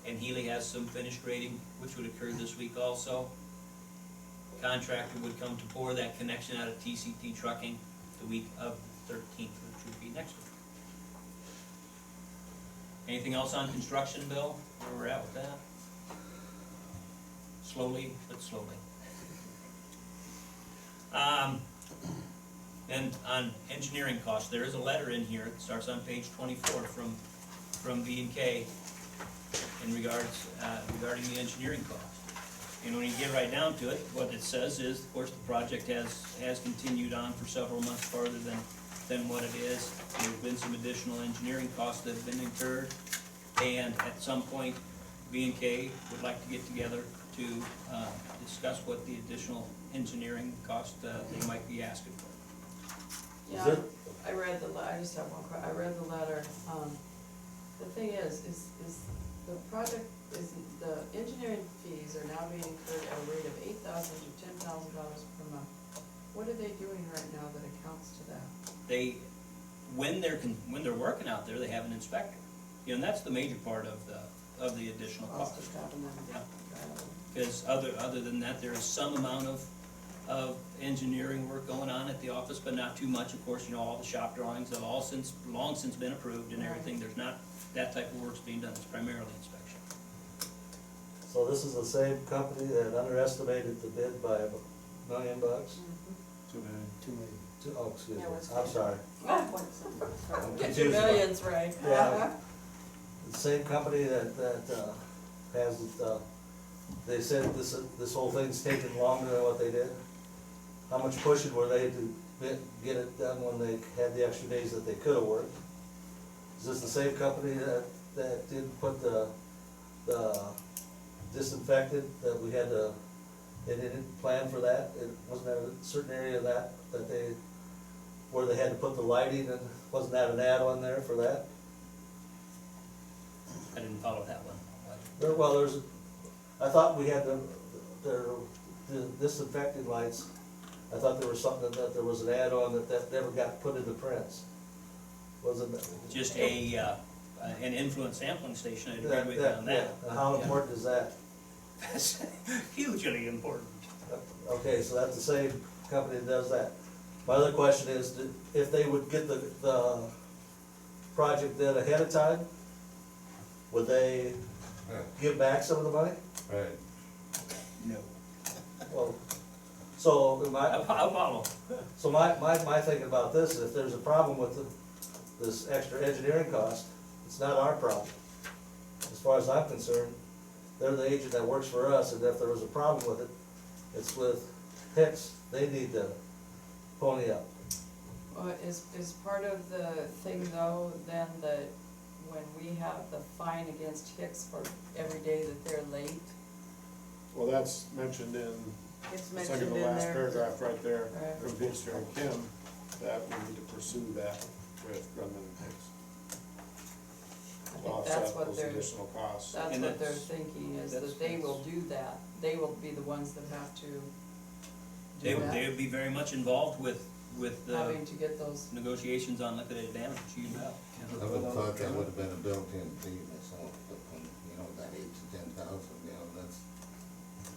and Healy has some finished grading, which would occur this week also. Contractor would come to pour that connection out of TCT Trucking the week of the 13th, which would be next week. Anything else on construction, Bill, where we're at with that? Slowly, but slowly. And on engineering costs, there is a letter in here, it starts on page 24 from B&K in regarding the engineering cost. And when you get right down to it, what it says is, of course, the project has continued on for several months farther than what it is. There have been some additional engineering costs that have been incurred, and at some point, B&K would like to get together to discuss what the additional engineering cost they might be asking for. Yeah, I read I just have one I read the letter. The thing is the project is, the engineering fees are now being incurred at a rate of $8,000 to $10,000 per month. What are they doing right now that accounts to that? They, when they're working out there, they have an inspector. You know, and that's the major part of the additional Cost cost. of having them. Yeah. Because other than that, there is some amount of engineering work going on at the office, but not too much. Of course, you know, all the shop drawings have long since been approved and everything. There's not that type of work's being done. It's primarily inspection. So this is the same company that underestimated the bid by $1 million? Too many. Oh, excuse me, Yeah, what's I'm that? sorry. I'm Get confused your about- millions right. Yeah. The same company that has, they said this whole thing's taking longer than what they did. How much pushing were they to get it done when they had the extra days that they could have worked? Is this the same company that didn't put the disinfectant, that we had to, they didn't plan for that? It wasn't that a certain area of that they, where they had to put the lighting, and wasn't that an add-on there for that? I didn't follow that one. I thought we had the disinfecting lights. I thought there was something that there was an add-on that never got put into prints. Wasn't it? Just an influence sampling station. I'd agree with you on that. Yeah. How important is that? That's hugely important. Okay, so that's the same company that does that. My other question is, if they would get the project done ahead of time, would they give back some of the money? Right. No. Well, so I'll follow. So my thinking about this is, if there's a problem with this extra engineering cost, it's not our problem. As far as I'm concerned, they're the agent that works for us, and if there was a problem with it, it's with Hicks. They need to pony up. Well, is part of the thing though, then that when we have the fine against Hicks for every day that they're late? Well, that's mentioned in It's the mentioned second to in last there. paragraph right there, Right. from Dexter and Kim, that we need to pursue that with Grumman and Hicks. I To think that's offset what those they're, additional costs. that's And what they're that's- thinking, is that's- that they will do that. They will be the ones that have to They do would that, be very much involved with the having to get those, negotiations on liquidated damage, you bet. I would have thought that would have been a built-in fee myself, but, you know, that 8,000 to 10,000, you know, that's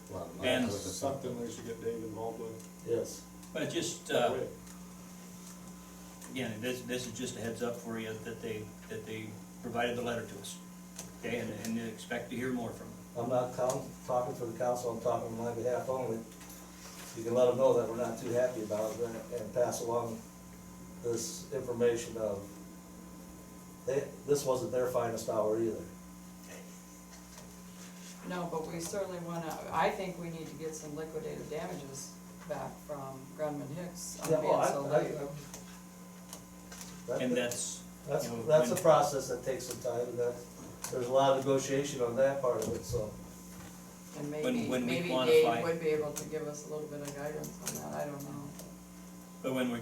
a lot of money. And I would've thought- Something we should get Dave involved with. Yes. But just, right away. again, this is just a heads up for you that they provided the letter to us. Okay, and expect to hear more from them. I'm not talking for the council, I'm talking on my behalf only. You can let them know that we're not too happy about it, and pass along this information of, this wasn't their finest hour either. no, but we certainly wanna, I think we need to get some liquidated damages back from Grumman Hicks on Yeah, being well, so late. And that's, That's, you know, that's a when- process that takes some time, and there's a lot of negotiation on that part of it, so. And when we maybe quantify- Dave would be able to give us a little bit of guidance on that, I don't know. but when we're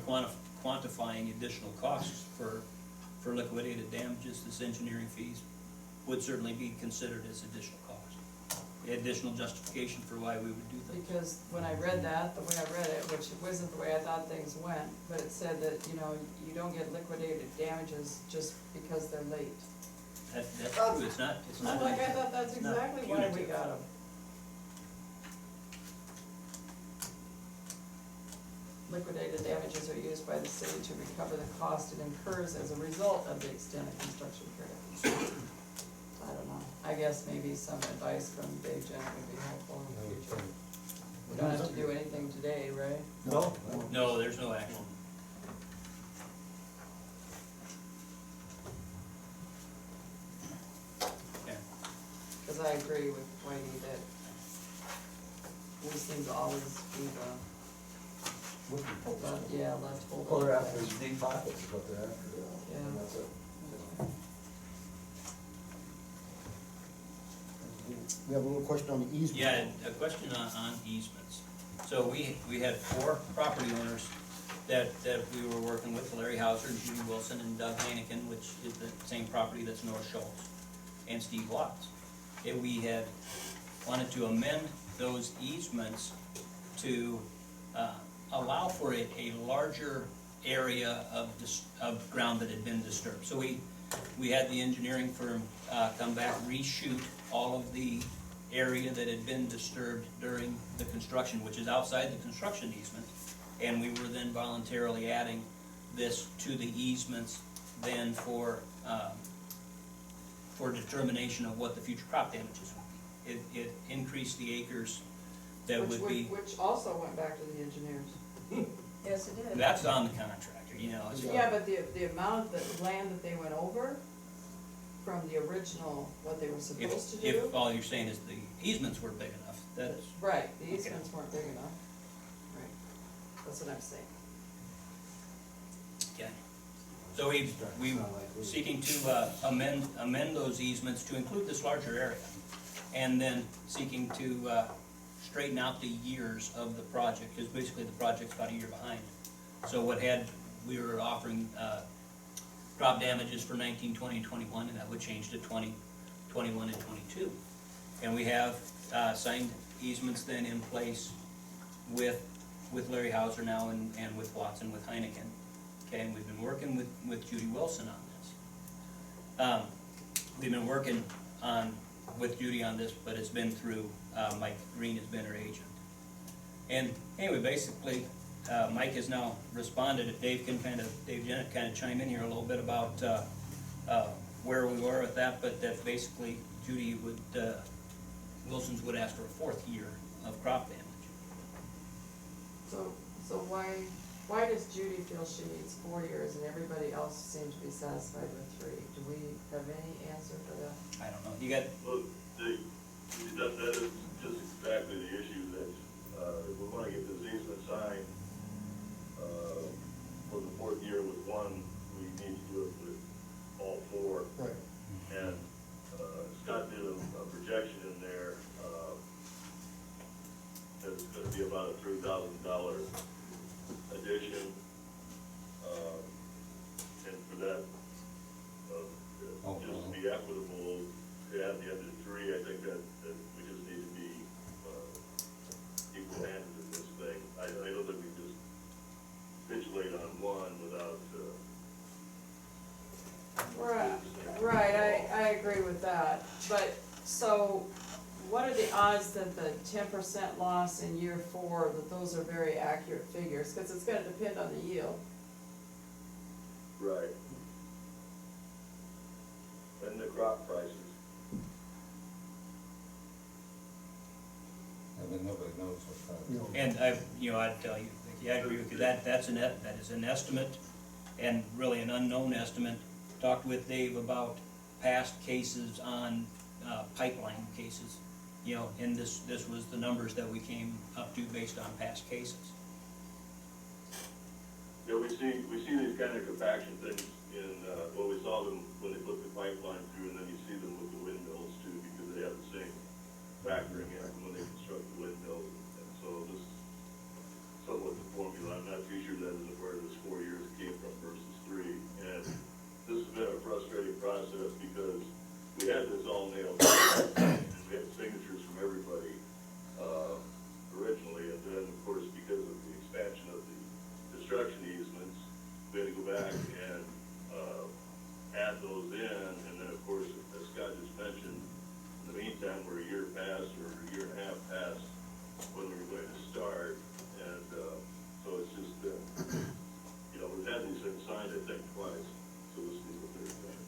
quantifying additional costs for liquidated damages, this engineering fees would certainly be considered as additional cost. Additional justification for why we would do things. Because when I read that, the way I read it, which wasn't the way I thought things went, but it said that, you know, you don't get liquidated damages just because they're late. That's true, it's not. I'm like, I thought that's it's not exactly why we punitive. got them. Liquidated damages are used by the city to recover the cost it incurs as a result of the extended construction period. I don't know, I guess maybe some advice from Dave Janet would be helpful in the future. We don't have to do anything today, right? No, No, there's no action. Okay. Cause I agree with Whitey that we seem to always be the, left hold. well, they're after his deep pockets is what they're after. Yeah. And that's it. We have a little question on the easement. Yeah, a question on easements. So we had 4 property owners that we were working with, Larry Hauser, Judy Wilson, and Doug Hannikin, which is the same property that's North Schultz, and Steve Watts. we had wanted to amend those easements to allow for a larger area of ground that had been disturbed. So we had the engineering firm come back, reshoot all of the area that had been disturbed during the construction, which is outside the construction easement, and we were then voluntarily adding this to the easements then for determination of what the future crop damages would be. It increased the acres that would be, Which also went back to the engineers. Yes, it did. that's on the contractor, you know. It's- Yeah, but the amount of land that they went over from the original, what they were supposed to do. If all you're saying is the easements were big enough, that is, Right, the easements weren't big enough. Right, that's what I'm saying. okay. So we seeking to amend those easements to include this larger area, and then seeking to straighten out the years of the project, because basically the project's about a year behind. So we were offering crop damages for 19, 20, and 21, and that would change to 20, 21, and 22. And we have signed easements then in place with Larry Hauser now and with Watson, with Heineken. Okay, and we've been working with Judy Wilson on this. We've been working with Judy on this, but it's been through, Mike Green has been her agent. And anyway, basically, Mike has now responded. If Dave Jennett kind of chime in here a little bit about where we were with that, but that basically Judy Wilson's would ask for a 4th year of crop damage. So why does Judy feel she needs 4 years and everybody else seems to be satisfied with 3? Do we have any answer for that? I don't know, you got, Well, that is just exactly the issue that, if we wanna get this easement signed, for the 4th year with one, we need to do it with all 4. Right. And, Scott did a projection in there, that it's gonna be about a $3,000 addition. And for that, just to be equitable, at the end of 3, I think that we just need to be, equal-handed in this thing. I don't think we just capitulate on one without, Right, I agree with that, but, so, what are the odds that the 10% loss in year 4, that those are very accurate figures, cause it's gonna depend on the yield. right. And the crop prices. I mean, nobody knows what You know, and I'd tell you, Vicki, I agree with you, that is an estimate, and really an unknown estimate. Talked with Dave about past cases on pipeline cases, and this was the numbers that we came up to based on past cases. Yeah, we see these kind of compaction things in, we saw them when they put the pipeline through, and then you see them with the windmills too, because they have the same factoring in when they construct the windmills. And so this is somewhat the formula. I'm not too sure that is where this 4 years came from versus 3. And this has been a frustrating process because we had this all nailed down, and we had signatures from everybody, originally, and then, of course, because of the expansion of the construction easements, we had to go back and, add those in, and then, of course, as Scott just mentioned, in the meantime, we're a year past, or a year and a half past when we were going to start, and, so it's just been, we've had these things signed, I think, twice, so this is the 3rd time.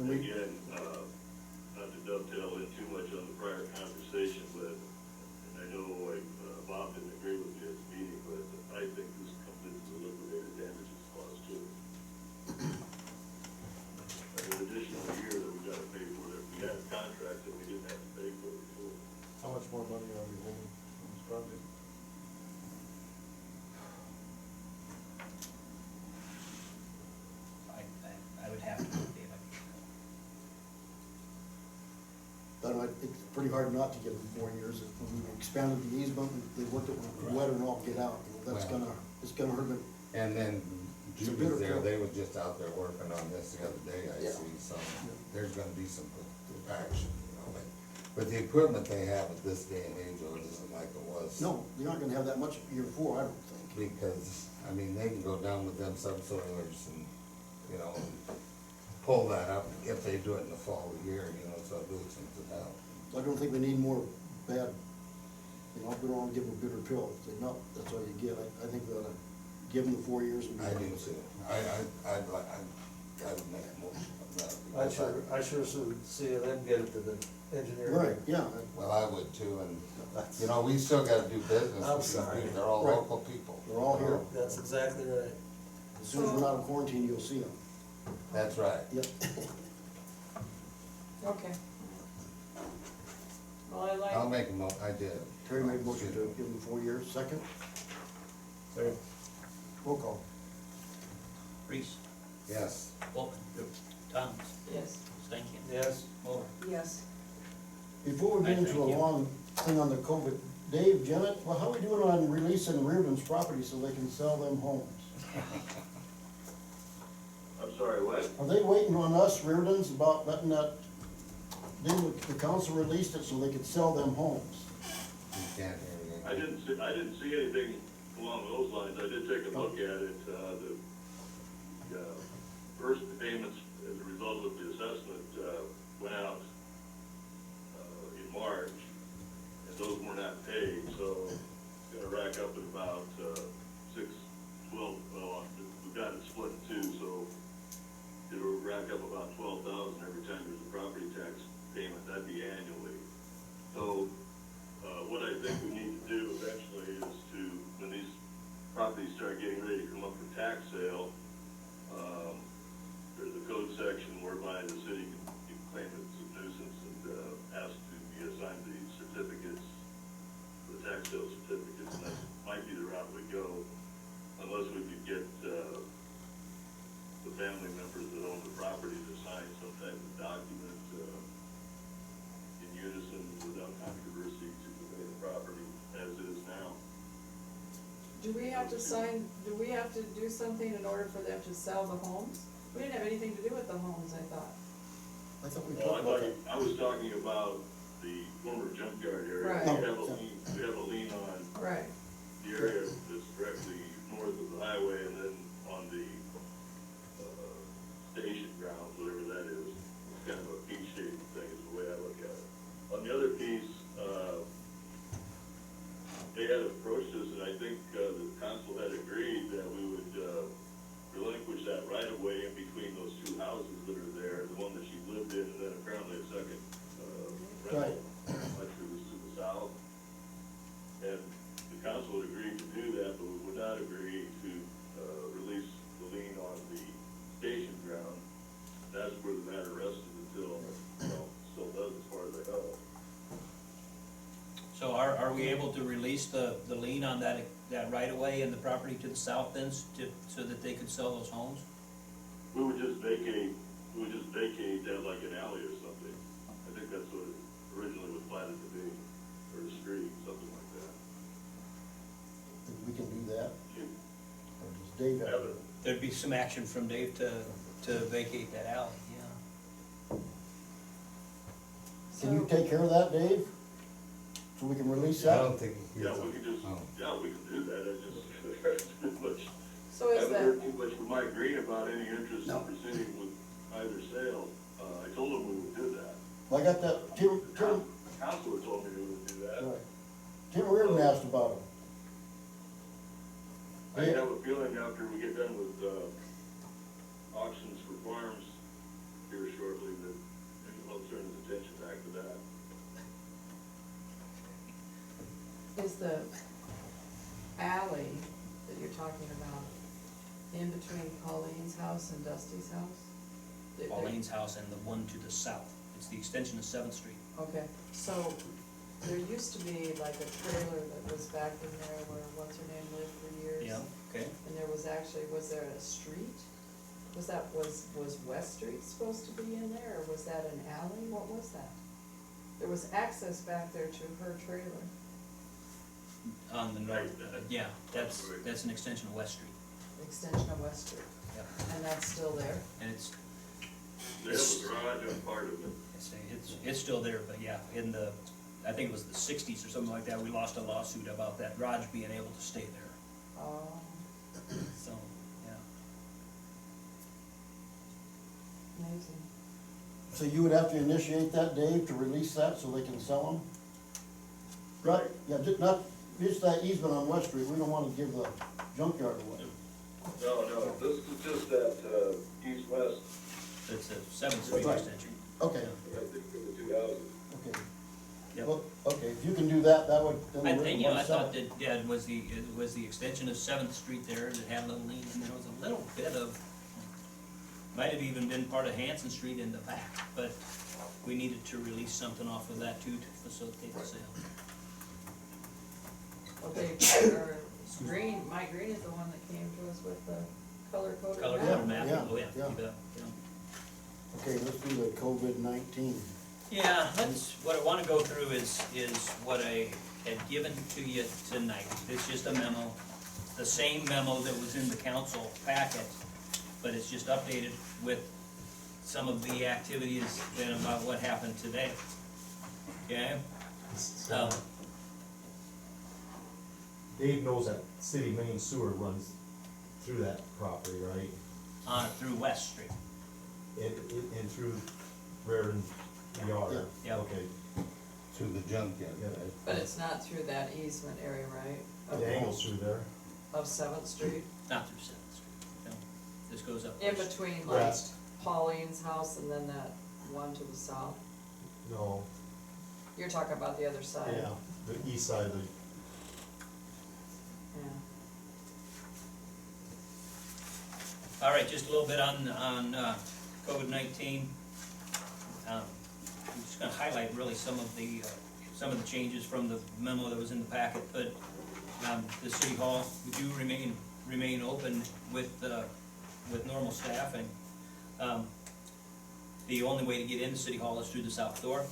And we, Again, not to dovetail in too much on the prior conversation, but, and I know Bob didn't agree with me at the meeting, but I think this comes into the liquidated damages clause too. An additional year that we gotta pay for it, we had a contract that we didn't have to pay for before. How much more money are we holding on this project? I would have to, Dave. I don't know, it's pretty hard not to give them 4 years. When we expanded the easement, they worked it when wetter and all get out, that's Well. it's gonna hurt them. And then It's a Judy's bitter there, pill. they were just out there working on this the other day, I Yeah. see, so there's gonna be some compaction, you know, but the equipment they have at this day and age, it isn't like it was. No, you're not gonna have that much year four, I don't think. Because, I mean, they can go down with them subsoilers and, you know, pull that up if they do it in the fall of the year, you know, so it loosens it out. I don't think we need more bad, you know, we don't wanna give them a bitter pill, say, no, that's all you get, I think we ought to give them the 4 years and be I done do with too. it. I'd make a motion of that. I sure would see them get it to the engineer. Right, yeah, Well, I would too, and, you know, we still gotta do business I'm with these sorry. people, they're all Right. local people. they're all here, That's exactly right. as soon as we're not in quarantine, you'll see them. That's right. Yep. Okay. Well, I like. I'll make I did. Terry made a motion to give them 4 years, second, There. roll call. Reese, Yes. Wolfen, Thomas, Yes. Stankin. Yes. Moller. Yes. Before we get I into a thank you. long thing on the COVID, Dave, Janet, well, how are we doing on releasing Reardon's property so they can sell them homes? I'm sorry, what? Are they waiting on us, Reardon's, about letting that, didn't the council released it so they could sell them homes? You can't hear me. I didn't see anything along those lines, I did take a look at it, the first payments as a result of the assessment, went out, in March, and those were not paid, so it's gonna rack up at about, 12, well, we've got it split in two, so it'll rack up about 12,000 every time there's a property tax payment, that'd be annually. So, what I think we need to do eventually is to, when these properties start getting ready to come up for tax sale, there's a code section whereby the city can claim it's a nuisance and, ask to be assigned the certificates, the tax sale certificates, and that might be the route we go, unless we could get, the family members that own the property to sign some type of document, in unison without controversy to convey the property as it is now. Do we have to sign, do we have to do something in order for them to sell the homes? We didn't have anything to do with the homes, I thought. I thought we Well, talked about that. I was talking about the former junkyard area. Right. We have a lien on Right. the area that's directly north of the highway and then on the, station grounds, whatever that is. It's kind of a peach-shaped thing is the way I look at it. On the other piece, they had approached us, and I think, the council had agreed that we would, relinquish that right of way in between those two houses that are there, the one that she lived in, and then apparently a second, rental, actually was to the south. And the council had agreed to do that, but we would not agree to, release the lien on the station ground. That's where the matter rested until, still does as far as I know. So are we able to release the lien on that right of way and the property to the south then, so that they could sell those homes? We would just vacate that like an alley or something. I think that's what it originally was platted to be, or a street, something like that. Think we can do that, You or does Dave have have it? it, There'd be some action from Dave to vacate that alley, yeah. Can you So- take care of that, Dave? So we can release I that? don't think he yeah, is. we can just, Oh. yeah, we can do that, I just, too much, So is haven't that, heard too much from Mike Green about any interest in No. proceeding with either sale. I told him we would do that. Well, I got that, Tim, The council had told me we would do that. right. Tim Reardon asked about it. I have a feeling after we get done with, auctions for farms here shortly, that maybe I'll turn his attention back to that. is the alley that you're talking about in between Pauline's house and Dusty's house? Pauline's house and the one to the south. It's the extension of 7th Street. Okay, so there used to be like a trailer that was back in there where what's her name lived for years. Yeah, okay. And there was actually, was there a street? Was West Street supposed to be in there, or was that an alley? What was that? There was access back there to her trailer. On the north, yeah, that's an extension of West Street. Extension of West Street, Yep. and that's still there? And it's, They have a garage on part of it. It's still there, but yeah, in the, I think it was the sixties or something like that, we lost a lawsuit about that garage being able to stay there, Oh, so, yeah. amazing. So you would have to initiate that, Dave, to release that so they can sell them? Right, yeah, just that easement on West Street, we don't wanna give the junkyard away. No, this is just that, east-west, It's a 7th Street Right. extension. Okay, I think for the two houses. okay. Yep. Well, okay, if you can do that, that would, then I we're think, gonna I sell thought it. that, yeah, it was the extension of 7th Street there that had a little lean, and there was a little bit of, might have even been part of Hanson Street in the back, but we needed to release something off of that too to facilitate the sale. Okay, or Green, Mike Green is the one that came to us with the color-coded Color map. coded map, yeah, oh yeah, yeah. you bet, yeah. Okay, let's do the COVID-19. Yeah, what I wanna go through is what I had given to you tonight. It's just a memo, the same memo that was in the council packet, but it's just updated with some of the activities and about what happened today. Okay? So, Dave knows that city main sewer runs through that property, right? through West Street. And through Reverend Yard. Yeah. Okay, To the junkyard, Yeah. right? But it's not through that easement area, right? the angle's through there. Of 7th Street, Not through 7th Street, no. This goes up. in West. between like West. Pauline's house and then that one to the south. No, You're talking about the other side. yeah, the east side of the, Yeah. All right, just a little bit on COVID-19. I'm just gonna highlight really some of the changes from the memo that was in the packet, but, the city hall, we do remain open with normal staffing. The only way to get into city hall is through the south door.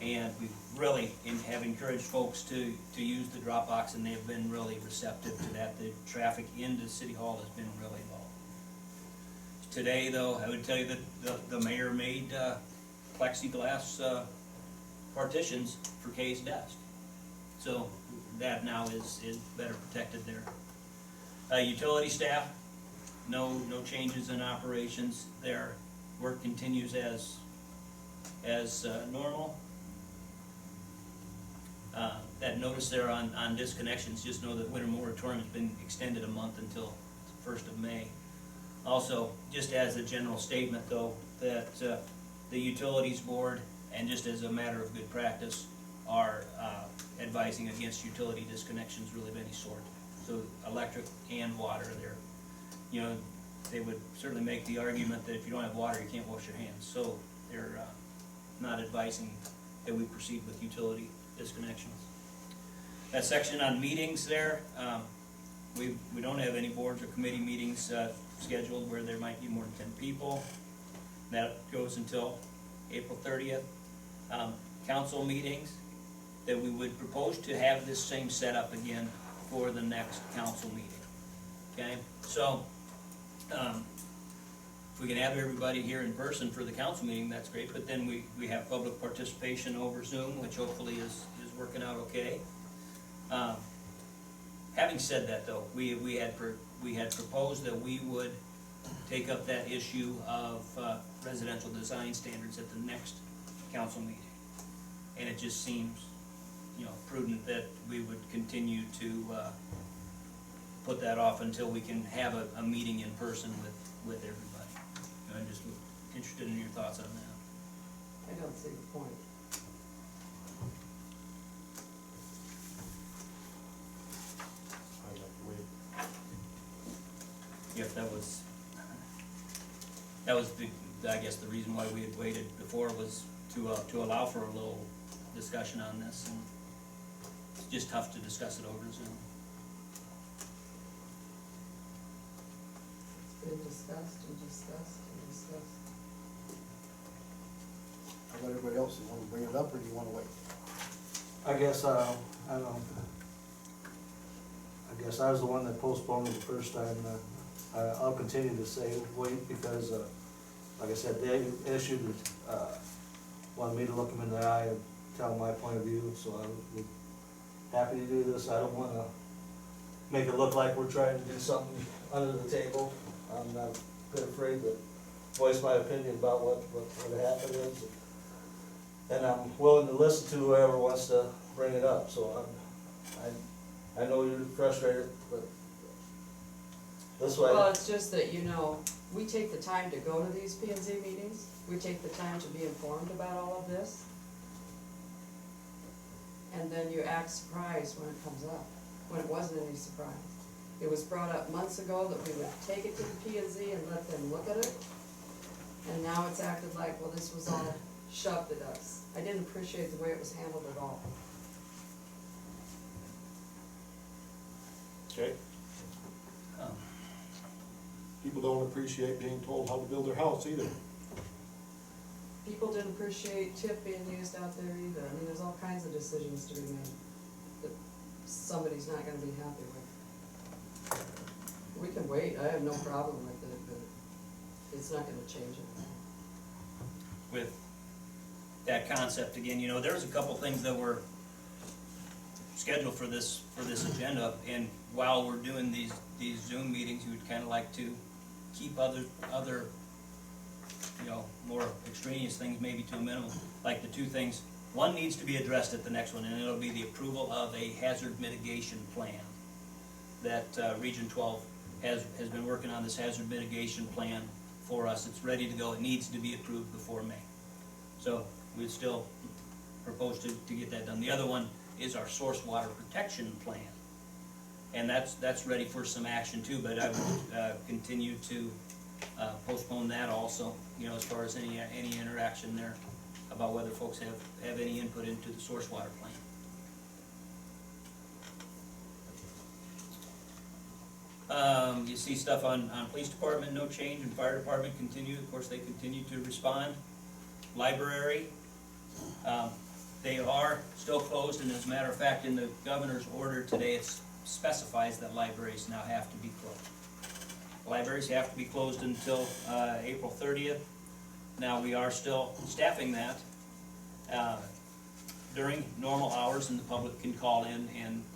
And we really have encouraged folks to use the drop box, and they've been really receptive to that. The traffic into city hall has been really low. Today, though, I would tell you that the mayor made plexiglass partitions for Kay's desk. So that now is better protected there. Utility staff, no changes in operations there. Work continues as normal. That notice there on disconnections, just know that winter moratorium has been extended a month until the 1st of May. Also, just as a general statement though, that the utilities board, and just as a matter of good practice, are advising against utility disconnections really of any sort. So electric and water there. You know, they would certainly make the argument that if you don't have water, you can't wash your hands. So they're not advising that we proceed with utility disconnections. That section on meetings there, we don't have any boards or committee meetings scheduled where there might be more than 10 people. That goes until April 30th. Council meetings, that we would propose to have this same setup again for the next council meeting. Okay, so if we can have everybody here in person for the council meeting, that's great, but then we have public participation over Zoom, which hopefully is working out okay. Having said that though, we had proposed that we would take up that issue of residential design standards at the next council meeting. And it just seems, prudent that we would continue to put that off until we can have a meeting in person with everybody. I'm just interested in your thoughts on that. I don't see the point. I'd like to wait. If that was I guess the reason why we had waited before was to allow for a little discussion on this, and it's just tough to discuss it over Zoom. It's been discussed and discussed and discussed. How about everybody else, you wanna bring it up or do you wanna wait? I guess, I don't know. I guess I was the one that postponed it the first time. I'll continue to say wait because, like I said, they issued, wanted me to look them in the eye and tell them my point of view, so I'm happy to do this. I don't wanna make it look like we're trying to do something under the table. I'm not a bit afraid to voice my opinion about what happened is. And I'm willing to listen to whoever wants to bring it up, so I know you're frustrated, but this way. Well, it's just that, you know, we take the time to go to these P and Z meetings, we take the time to be informed about all of this. And then you act surprised when it comes up, when it wasn't any surprise. It was brought up months ago that we would take it to the P and Z and let them look at it. And now it's acted like, well, this was all shoved at us. I didn't appreciate the way it was handled at all. Okay. Um, People don't appreciate being told how to build their house either. People didn't appreciate tip being used out there either. I mean, there's all kinds of decisions to be made that somebody's not gonna be happy with. We can wait, I have no problem with it, but it's not gonna change it. With that concept again, you know, there's a couple things that were scheduled for this agenda, and while we're doing these Zoom meetings, we would kinda like to keep other, you know, more extraneous things maybe to a minimum, like the two things. One needs to be addressed at the next one, and it'll be the approval of a hazard mitigation plan. That, Region 12 has been working on this hazard mitigation plan for us. It's ready to go, it needs to be approved before May. So, we'd still propose to get that done. The other one is our source water protection plan. And that's ready for some action too, but I would, continue to, postpone that also, you know, as far as any interaction there about whether folks have any input into the source water plan. You see stuff on police department, no change, and fire department continue, of course, they continue to respond. Library, they are still closed, and as a matter of fact, in the governor's order today, it specifies that libraries now have to be closed. Libraries have to be closed until April 30th. Now, we are still staffing that during normal hours, and the public can call in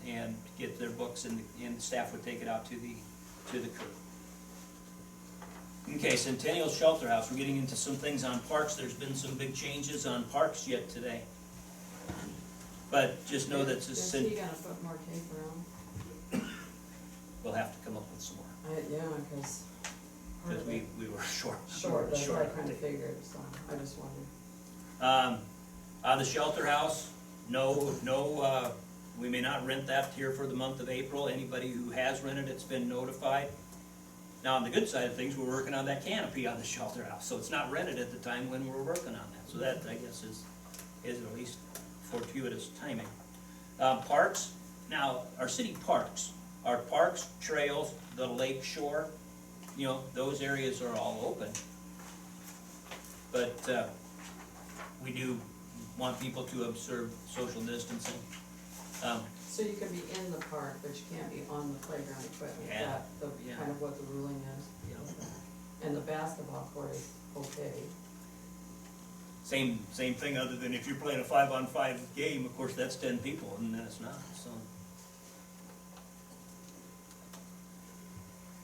and get their books, and the staff would take it out to the crew. Okay, Centennial Shelter House, we're getting into some things on parks. There's been some big changes on parks yet today. But just know that Is he gonna put more tape around? we'll have to come up with some more, Yeah, cause. because we were short. Short, that's what I on kinda tape. figured, so I just wondered. On the shelter house, no, we may not rent that here for the month of April. Anybody who has rented it's been notified. Now, on the good side of things, we're working on that canopy on the shelter house, so it's not rented at the time when we're working on that. So that, I guess, is at least fortuitous timing. Parks, now, our city parks, trails, the lake shore, you know, those areas are all open. But, we do want people to observe social distancing. So you can be in the park, but you can't be on the playground equipment, Yeah, yeah. kind of what the ruling is. You know, And the basketball court is okay. same thing, other than if you're playing a 5-on-5 game, of course, that's 10 people, and then it's not, so.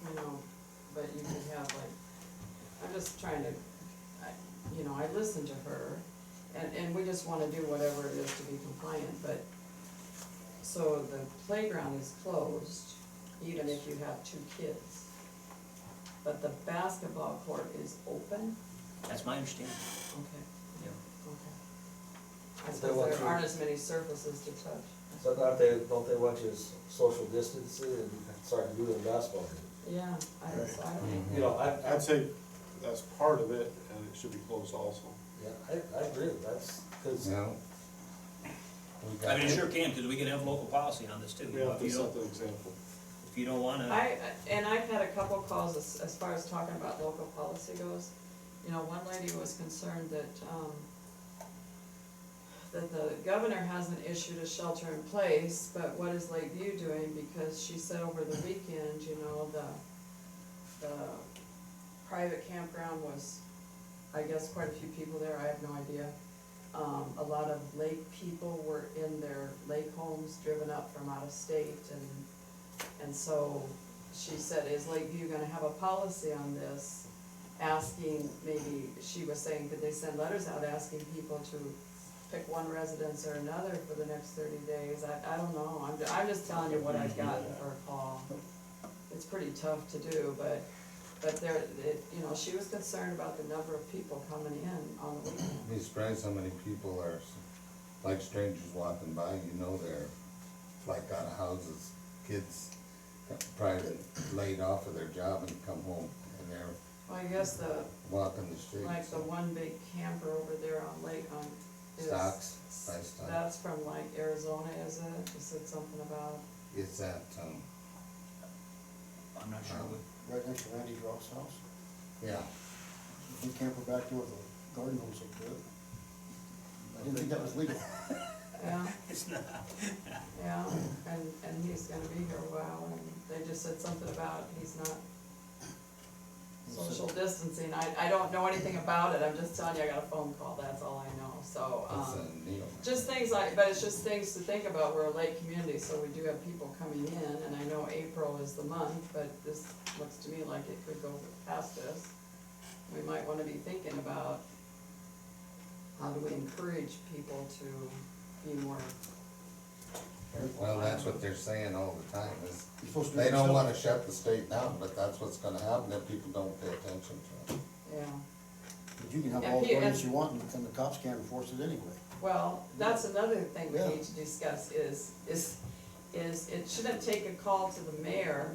I know, but you could have like, I'm just trying to, I listen to her, and we just wanna do whatever it is to be compliant, but, so the playground is closed, even if you have 2 kids. But the basketball court is open? That's my understanding. Okay, Yeah. okay. I If they suppose want there to- aren't as many surfaces to touch. So don't they want you to social distancing and start to do the basketball game? Yeah, I don't. You know, I'd say that's part of it, and it should be closed also. Yeah, I agree, that's, cause. You know? I mean, it sure can, because we can have local policy on this too. We have If to you set don't, the example. if you don't wanna, And I've had a couple calls as far as talking about local policy goes. You know, one lady was concerned that the governor hasn't issued a shelter in place, but what is Lakeview doing? Because she said over the weekend, you know, the private campground was I guess quite a few people there, I have no idea. A lot of lake people were in their lake homes, driven up from out of state, and so she said, is Lakeview gonna have a policy on this? Asking, maybe, she was saying, could they send letters out asking people to pick one residence or another for the next 30 days? I don't know, I'm just telling you what I've gotten for a call. It's pretty tough to do, but there, you know, she was concerned about the number of people coming in on the weekend. Be surprised how many people are like strangers walking by, you know, they're like out of houses, kids probably laid off of their job and come home and they're Well, I guess walking the streets. like the one big camper over there on Lake, is. Stocks, by Stocks. That's from like Arizona, is it? You said something about, Is that, I'm not sure what. Right next to Randy Ross' house. yeah, He camper back there with a garden hose up to it. I didn't think that was legal. yeah, It's not. yeah, and he's gonna be here a while, and they just said something about he's not social distancing. I don't know anything about it, I'm just telling you, I got a phone call, that's all I know, so, it's a needle. just things like, but it's just things to think about, we're a lake community, so we do have people coming in, and I know April is the month, but this looks to me like it could go past this. We might wanna be thinking about how do we encourage people to be more careful. Well, that's what they're saying all the time, is You're supposed to. they don't wanna shut the state down, but that's what's gonna happen if people don't pay attention to it. Yeah, But you can have And all the P- ordinance and- you want, and the cops can't enforce it anyway. well, that's another thing we Yeah. need to discuss is it shouldn't take a call to the mayor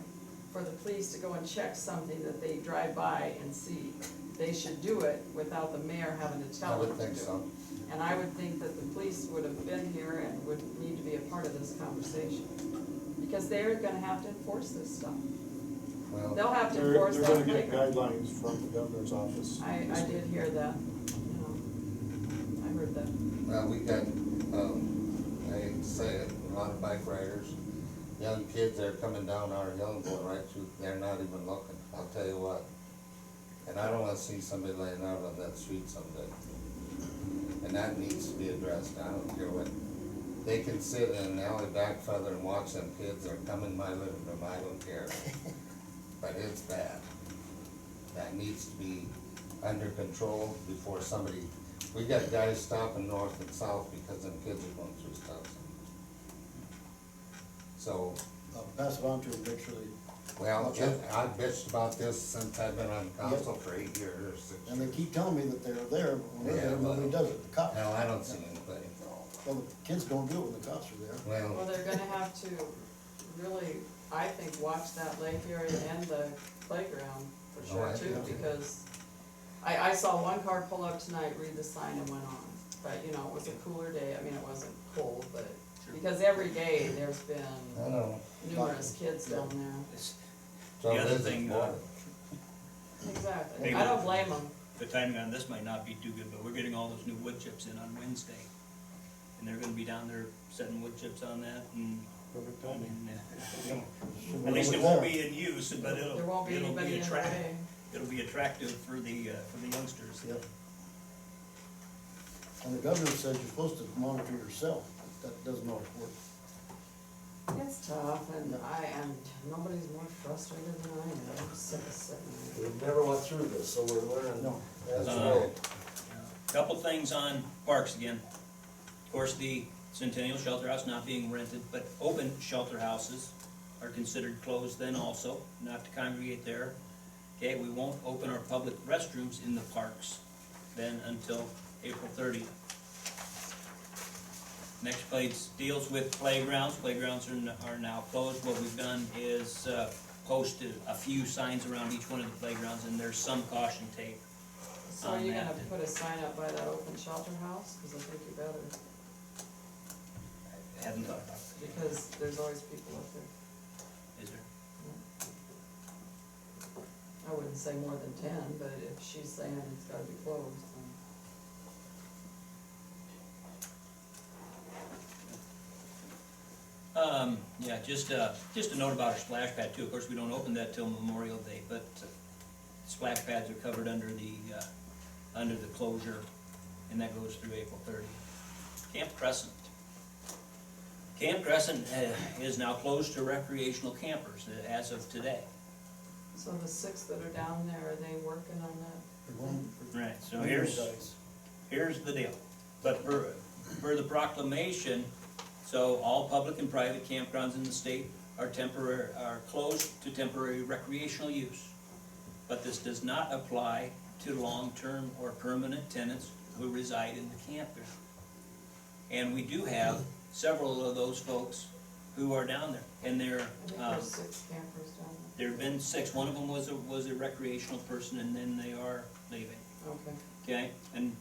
for the police to go and check something that they drive by and see. They should do it without the mayor having to I tell them would to think do it. so. And I would think that the police would have been here and would need to be a part of this conversation. Because they're gonna have to enforce this stuff. Well, They'll have to They're enforce gonna that get playground. guidelines from the governor's office. I did hear that, you know, I heard that. well, we got, I say it, a lot of bike riders, young kids that are coming down our hill and going right through, they're not even looking, I'll tell you what. And I don't wanna see somebody laying out on that street someday. And that needs to be addressed, I don't care what, they can sit in an alley back further and watch them kids, or come in my living room, I don't care. But it's bad. That needs to be under control before somebody, we got guys stopping north and south because them kids are going through stuff. So, Pass it on to them, make sure they, well, Watch out. I've bitched about this since I've been on council for 8 years or 6 years. and they keep telling me that they're there, but when they're Yeah, there, nobody well- does it, the cops. Hell, I don't see anybody. Well, the kids don't do it when the cops are there. Well, Well, they're gonna have to really, I think, watch that lake area and the playground for Oh, sure I too, do. because I saw one car pull up tonight, read the sign and went on. But, you know, it was a cooler day, I mean, it wasn't cold, but, because every day there's I been know. numerous kids down there. It's- So The other this is thing, more- Exactly, Maybe- I don't blame them. The timing on this might not be too good, but we're getting all those new wood chips in on Wednesday. And they're gonna be down there setting wood chips on that and, Perfect timing. at least it won't be in use, but There won't be it'll anybody be in the attractive. way. It'll be attractive for the youngsters. Yep. And the governor says you're supposed to monitor yourself, that doesn't always work. It's tough, and nobody's more frustrated than I am, I'm sick of sitting there. We've never went through this, so we're learning No. as we Uh, go. Couple things on parks again. Of course, the Centennial Shelter House not being rented, but open shelter houses are considered closed then also, not to congregate there. Okay, we won't open our public restrooms in the parks then until April 30th. Next page deals with playgrounds. Playgrounds are now closed. What we've done is posted a few signs around each one of the playgrounds, and there's some caution tape. So are on you that. gonna put a sign up by that open shelter house? Cause I think you better, I hadn't thought about that. because there's always people up there. Is there? I wouldn't say more than 10, but if she's saying it's gotta be closed, then. Yeah, just a note about our splash pad too. Of course, we don't open that till Memorial Day, but splash pads are covered under the under the closure, and that goes through April 30th. Camp Crescent. Camp Crescent is now closed to recreational campers as of today. So the 6 that are down there, are they working on that? Right, so here's the deal. But for the proclamation, so all public and private campgrounds in the state are closed to temporary recreational use. But this does not apply to long-term or permanent tenants who reside in the campground. And we do have several of those folks who are down there, and I think there's 6 campers down there have been 6. One of them was a recreational person, and then they are leaving. there. Okay. Okay, and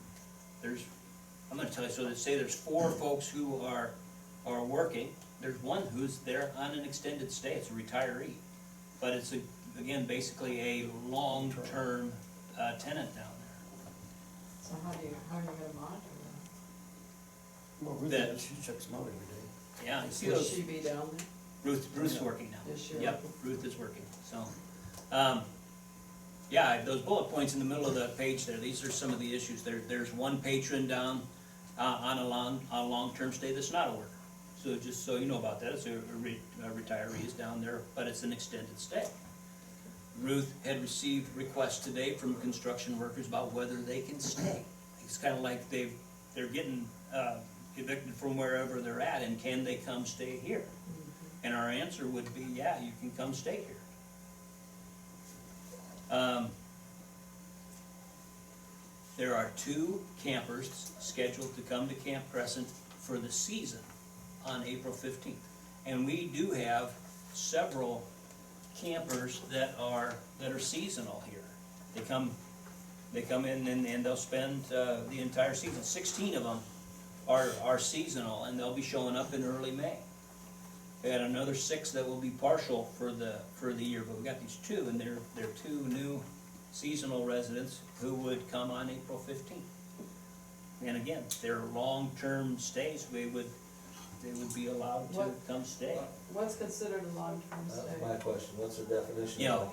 I'm gonna tell you, so say there's 4 folks who are working, there's one who's there on an extended stay, it's a retiree. But it's again, basically a long-term tenant down there. So how are you gonna monitor Well, Ruth, That- she checks them out every day. Yeah, you see that? Will those, she be down there? Ruth's working now. Is she Yep, working? Ruth is working, so. Yeah, those bullet points in the middle of the page there, these are some of the issues. There's one patron down on a long-term stay that's not a worker. So just so you know about that, it's a retiree is down there, but it's an extended stay. Ruth had received requests today from construction workers about whether they can stay. It's kind of like they're getting evicted from wherever they're at, and can they come stay here? And our answer would be, yeah, you can come stay here. There are 2 campers scheduled to come to Camp Crescent for the season on April 15th. And we do have several campers that are seasonal here. They come in and they'll spend the entire season. 16 of them are seasonal, and they'll be showing up in early May. We got another 6 that will be partial for the year, but we got these 2, and they're 2 new seasonal residents who would come on April 15th. And again, they're long-term stays. They would be allowed to What- come stay. What's considered a long-term That's stay? my question, what's the definition? You know,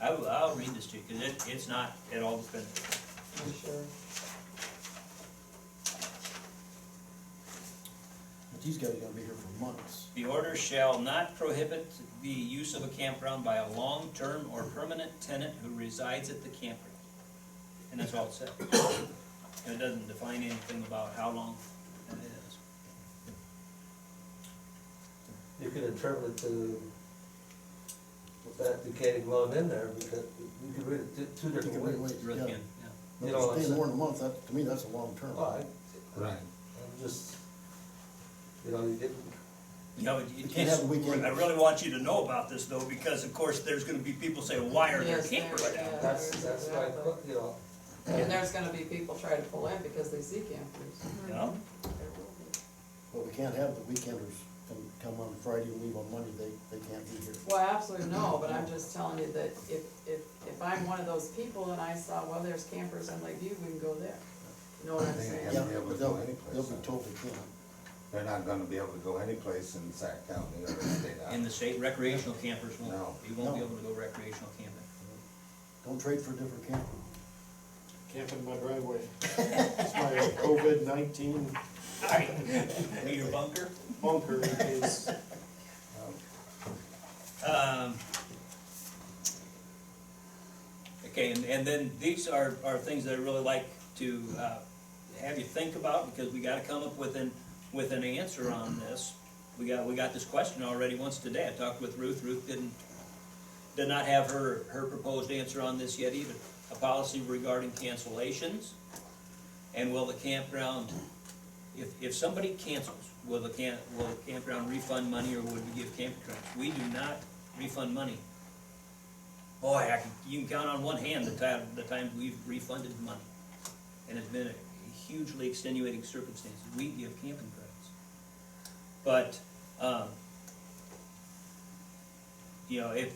I'll read this to you, because it's not at all definitive. I'm sure. But these guys are gonna be here for months. The order shall not prohibit the use of a campground by a long-term or permanent tenant who resides at the campground. And that's all it says. And it doesn't define anything about how long it is. You could interpret it to, with that ducating loan in there, because you could read it 2 You different can ways. wait, Really, yeah. yeah. But You know if what you I'm stay more saying? than a month, that, to me, that's a long term. Well, Right. I'm just, you know, you get, You know, You can't have a weekend. I really want you to know about this though, because of course, there's gonna be people saying, why are there Yes, campers there- down yeah. there? that's my, you know, And there's gonna be people trying to pull in because they see campers. You know? There will be. But we can't have the weekenders come on Friday and leave on Monday, they can't be here. Well, absolutely no, but I'm just telling you that if I'm one of those people and I saw, well, there's campers on Lakeview, we can go there. You know what I'm They saying? have Yeah, to be able but to go they'll anyplace. be told they can't. They're not gonna be able to go anyplace in Sac County or the state. In the state, recreational campers won't, No. you won't be No. able to go recreational camping. Don't trade for a different camper. Camp in my driveway. It's my COVID-19 Your bunker? bunker is, Okay, and then these are things that I really like to have you think about, because we gotta come up with an answer on this. We got this question already once today. I talked with Ruth. Ruth did not have her proposed answer on this yet either. A policy regarding cancellations, and will the campground, if somebody cancels, will the campground refund money, or would we give campgrounds? We do not refund money. Boy, you can count on one hand the times we've refunded money. And it's been a hugely extenuating circumstances. We give camping credits. But, you know, if,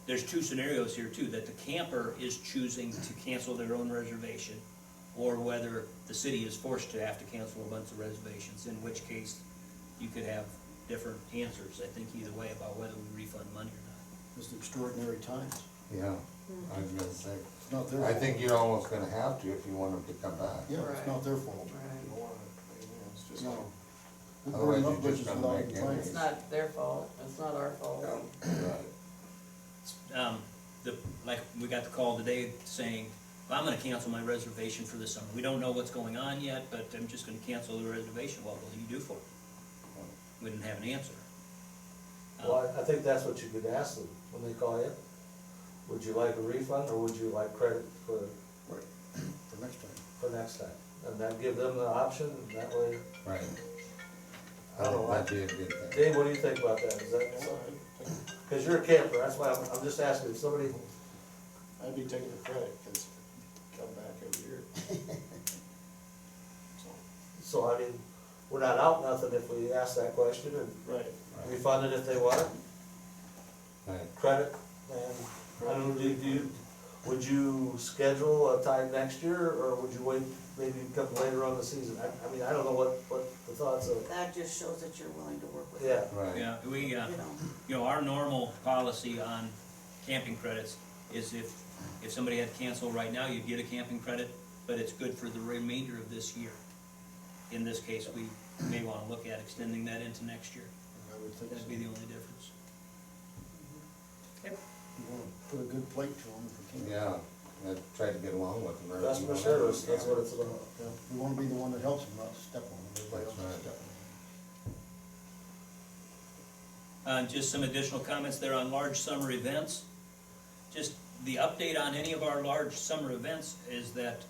there's 2 scenarios here too, that the camper is choosing to cancel their own reservation, or whether the city is forced to have to cancel a bunch of reservations, in which case you could have different answers, I think, either way about whether we refund money or not. It's extraordinary times. Yeah, I was gonna say. not their fault. I think you're almost gonna have to if you want them to come back. Yeah, it's not their fault. Right. You don't wanna, it's just. No. We're Otherwise burning up you're bridges just gonna without make even trying. It's not their fault, it's not our fault. Right. Like, we got the call today saying, well, I'm gonna cancel my reservation for this summer. We don't know what's going on yet, but I'm just gonna cancel the reservation. What will you do for it? We didn't have an answer. Well, I think that's what you could ask them when they call you. Would you like a refund, or would you like credit for For next time. next time? And then give them the option, and that way, Right. I don't know, That'd be a good thing. Dave, what do you think about that? Is that something? Cause you're a camper, that's why I'm just asking, if somebody, I'd be taking the credit, cause come back every year. so I mean, we're not out nothing if we ask that question and Right. refund it if they want it, Right. credit, and, I don't know, would you schedule a time next year, or would you wait maybe a couple later on the season? I mean, I don't know what the thoughts of, That just shows that you're willing to work with yeah. them, Right. Yeah, we, you know. you know, our normal policy on camping credits is if somebody had to cancel right now, you'd get a camping credit, but it's good for the remainder of this year. In this case, we may wanna look at extending that into next year. I would think That'd so. be the only difference. You wanna put a good plate to them if we can. Yeah, I tried to get along with them. Customer service, that's what it's about. Yeah, we wanna be the one that helps them, not step on them, everybody else That's is right. stepping on Just some additional comments there on large summer events. Just the update on any of our large summer events is that,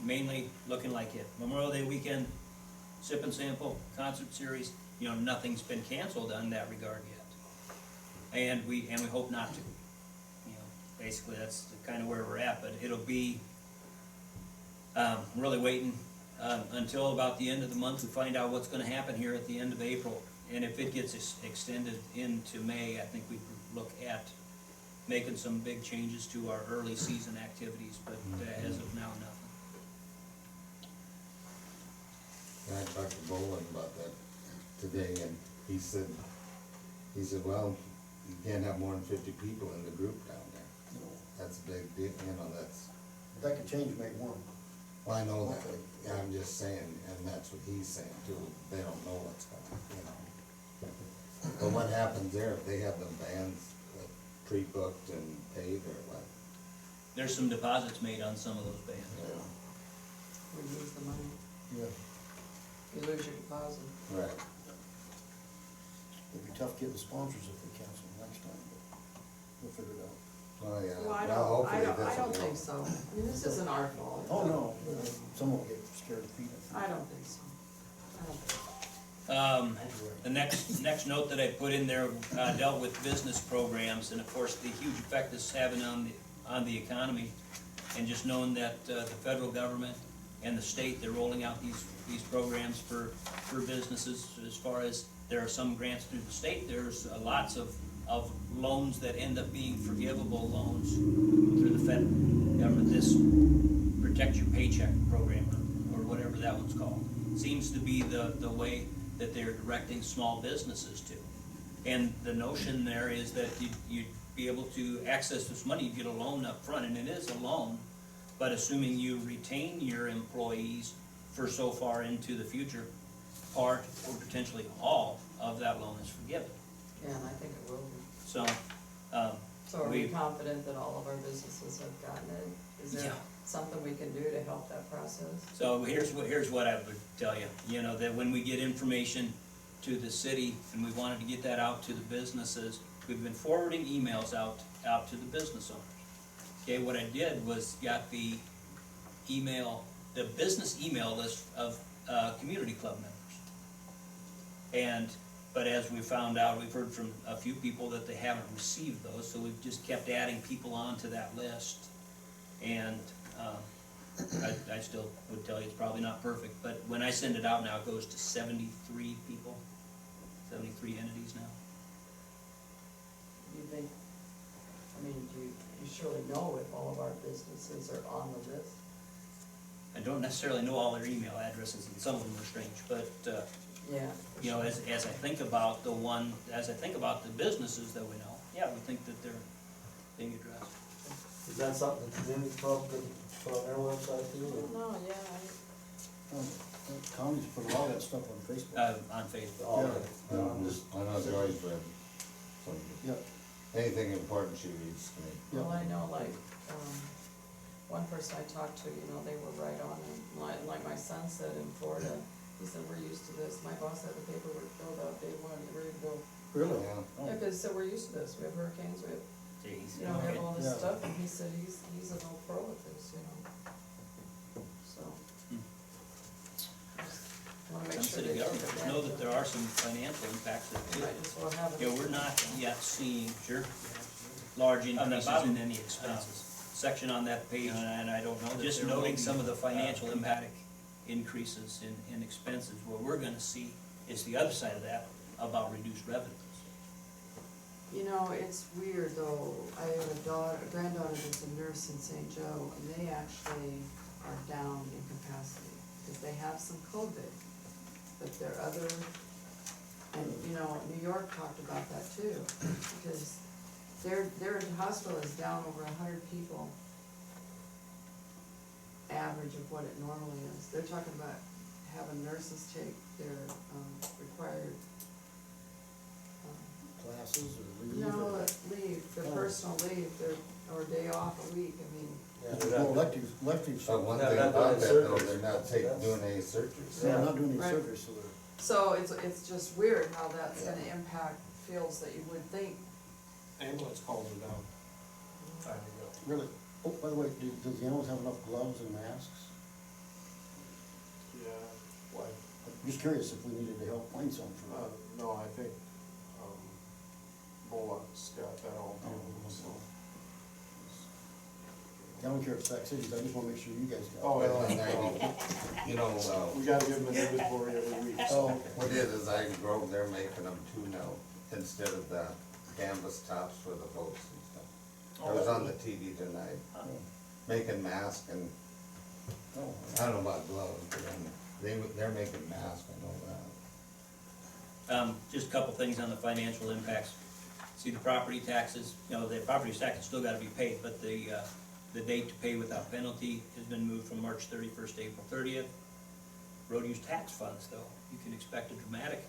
mainly looking like it. Memorial Day weekend, sip and sample, concert series, you know, nothing's been canceled on that regard yet. And we hope not to. You know, basically, that's kinda where we're at, but it'll be, really waiting, until about the end of the month to find out what's gonna happen here at the end of April. And if it gets extended into May, I think we could look at making some big changes to our early season activities, but as of now, nothing. I talked to Bolin about that today, and he said, well, you can't have more than 50 people in the group down there. it. No, That's a big deal, you know, that's, that could change May 1. well, I know that, Okay. yeah, I'm just saying, and that's what he's saying too, they don't know what's coming, you know. But what happens there, if they have the bands pre-booked and paid, or what? There's some deposits made on some of those bands. We lose the money, Yeah, you lose your deposit. Right. it'd be tough getting the sponsors if we cancel next time, but we'll figure it out. Oh, yeah, Well, I well, don't, hopefully I this will don't go. think so. I mean, this isn't our fault. Oh, no, someone will get scared of feet. I don't think so. I don't think so. The next note that I put in there, dealt with business programs, and of course, the huge effect this is having on the economy. And just knowing that, the federal government and the state, they're rolling out these programs for businesses. As far as, there are some grants through the state, there's lots of loans that end up being forgivable loans through the federal government. This Protect Your Paycheck program, or whatever that one's called, seems to be the way that they're directing small businesses to. And the notion there is that you'd be able to access this money, you get a loan up front, and it is a loan, but assuming you retain your employees for so far into the future, part or potentially all of that loan is forgiven. Yeah, and I think it will be. So, So are we We- confident that all of our businesses have gotten it? Is there Yeah. something we can do to help that process? So here's what I would tell you, you know, that when we get information to the city and we wanted to get that out to the businesses, we've been forwarding emails out to the business owners. Okay, what I did was got the business email list of, community club members. But as we found out, we've heard from a few people that they haven't received those, so we've just kept adding people onto that list. And, I still would tell you it's probably not perfect, but when I send it out now, it goes to 73 people, 73 entities now. Do you think, I mean, do you surely know if all of our businesses are on the list? I don't necessarily know all their email addresses, and some of them are strange, but, Yeah. you know, as I think about the businesses that we know, yeah, we think that they're being addressed. Is that something that the community club can put on their website I too? don't know, yeah, The county's put all that stuff on Facebook. On Facebook. Oh, Yeah. okay. I'm just, I know Joy's read, so Yeah, anything important she reads to me. yeah. well, I know like, one person I talked to, you know, they were right on it, like my son said in Florida, he said, we're used to this, my boss had the paperwork filled out day one, ready to go. Really? Yeah. Oh. Yeah, cause so we're used to this, we have hurricanes, we have, Jeez, you know, we have all this Yeah. stuff, and he said he's an old pro at this, you know, so. Just wanna make Some sure city they take governments know that advantage there of are some financial impacts it. that, Might as well have it. you know, we're not yet seeing, large increases in any expenses. Section on that page, and I don't know, just noting some of the financial impact increases in expenses. What we're gonna see is the other side of that, about reduced revenues. You know, it's weird though, I have a granddaughter that's a nurse in St. Joe, and they actually are down in capacity, because they have some COVID, but their other, and you know, New York talked about that too, because their hospital is down over 100 people, average of what it normally is. They're talking about having nurses take their, required, Classes or leave no, or. leave, their Oh. personal leave, or day off a week, I mean, There's no elective But stuff. one Yeah, thing not about doing that though, surgeries. they're not doing any surgeries. They're not doing any Right. surgery, so they're. so it's just weird how that's gonna impact fields that you would think. Ambulance calls are down. Time to go. Really? Oh, by the way, does the animals have enough gloves and masks? Yeah, why, I'm just curious if we needed to help find some for that. no, I think, Bullock's got that all Oh, handled, so. I don't care if it's Sac Cities, I just wanna make sure you guys got it. Oh, Well, and yeah. you know, We gotta give them an inventory every week, Oh, so. okay. what it is, I Grove, they're making them too now, instead of the canvas tops for the boats and stuff. I was on the TV tonight, making masks and, Oh, I don't know about gloves, but they're making masks, I know that. Just a couple things on the financial impacts. See the property taxes, you know, the property taxes still gotta be paid, but the date to pay without penalty has been moved from March 31st to April 30th. Road use tax funds, though, you can expect a dramatic,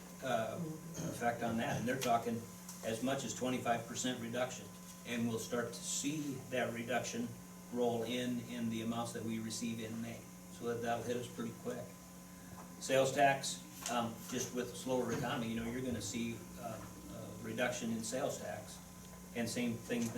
effect on that, and they're talking as much as 25% reduction. And we'll start to see that reduction roll in the amounts that we receive in May, so that'll hit us pretty quick. Sales tax, just with a slower economy, you know, you're gonna see a reduction in sales tax. And same thing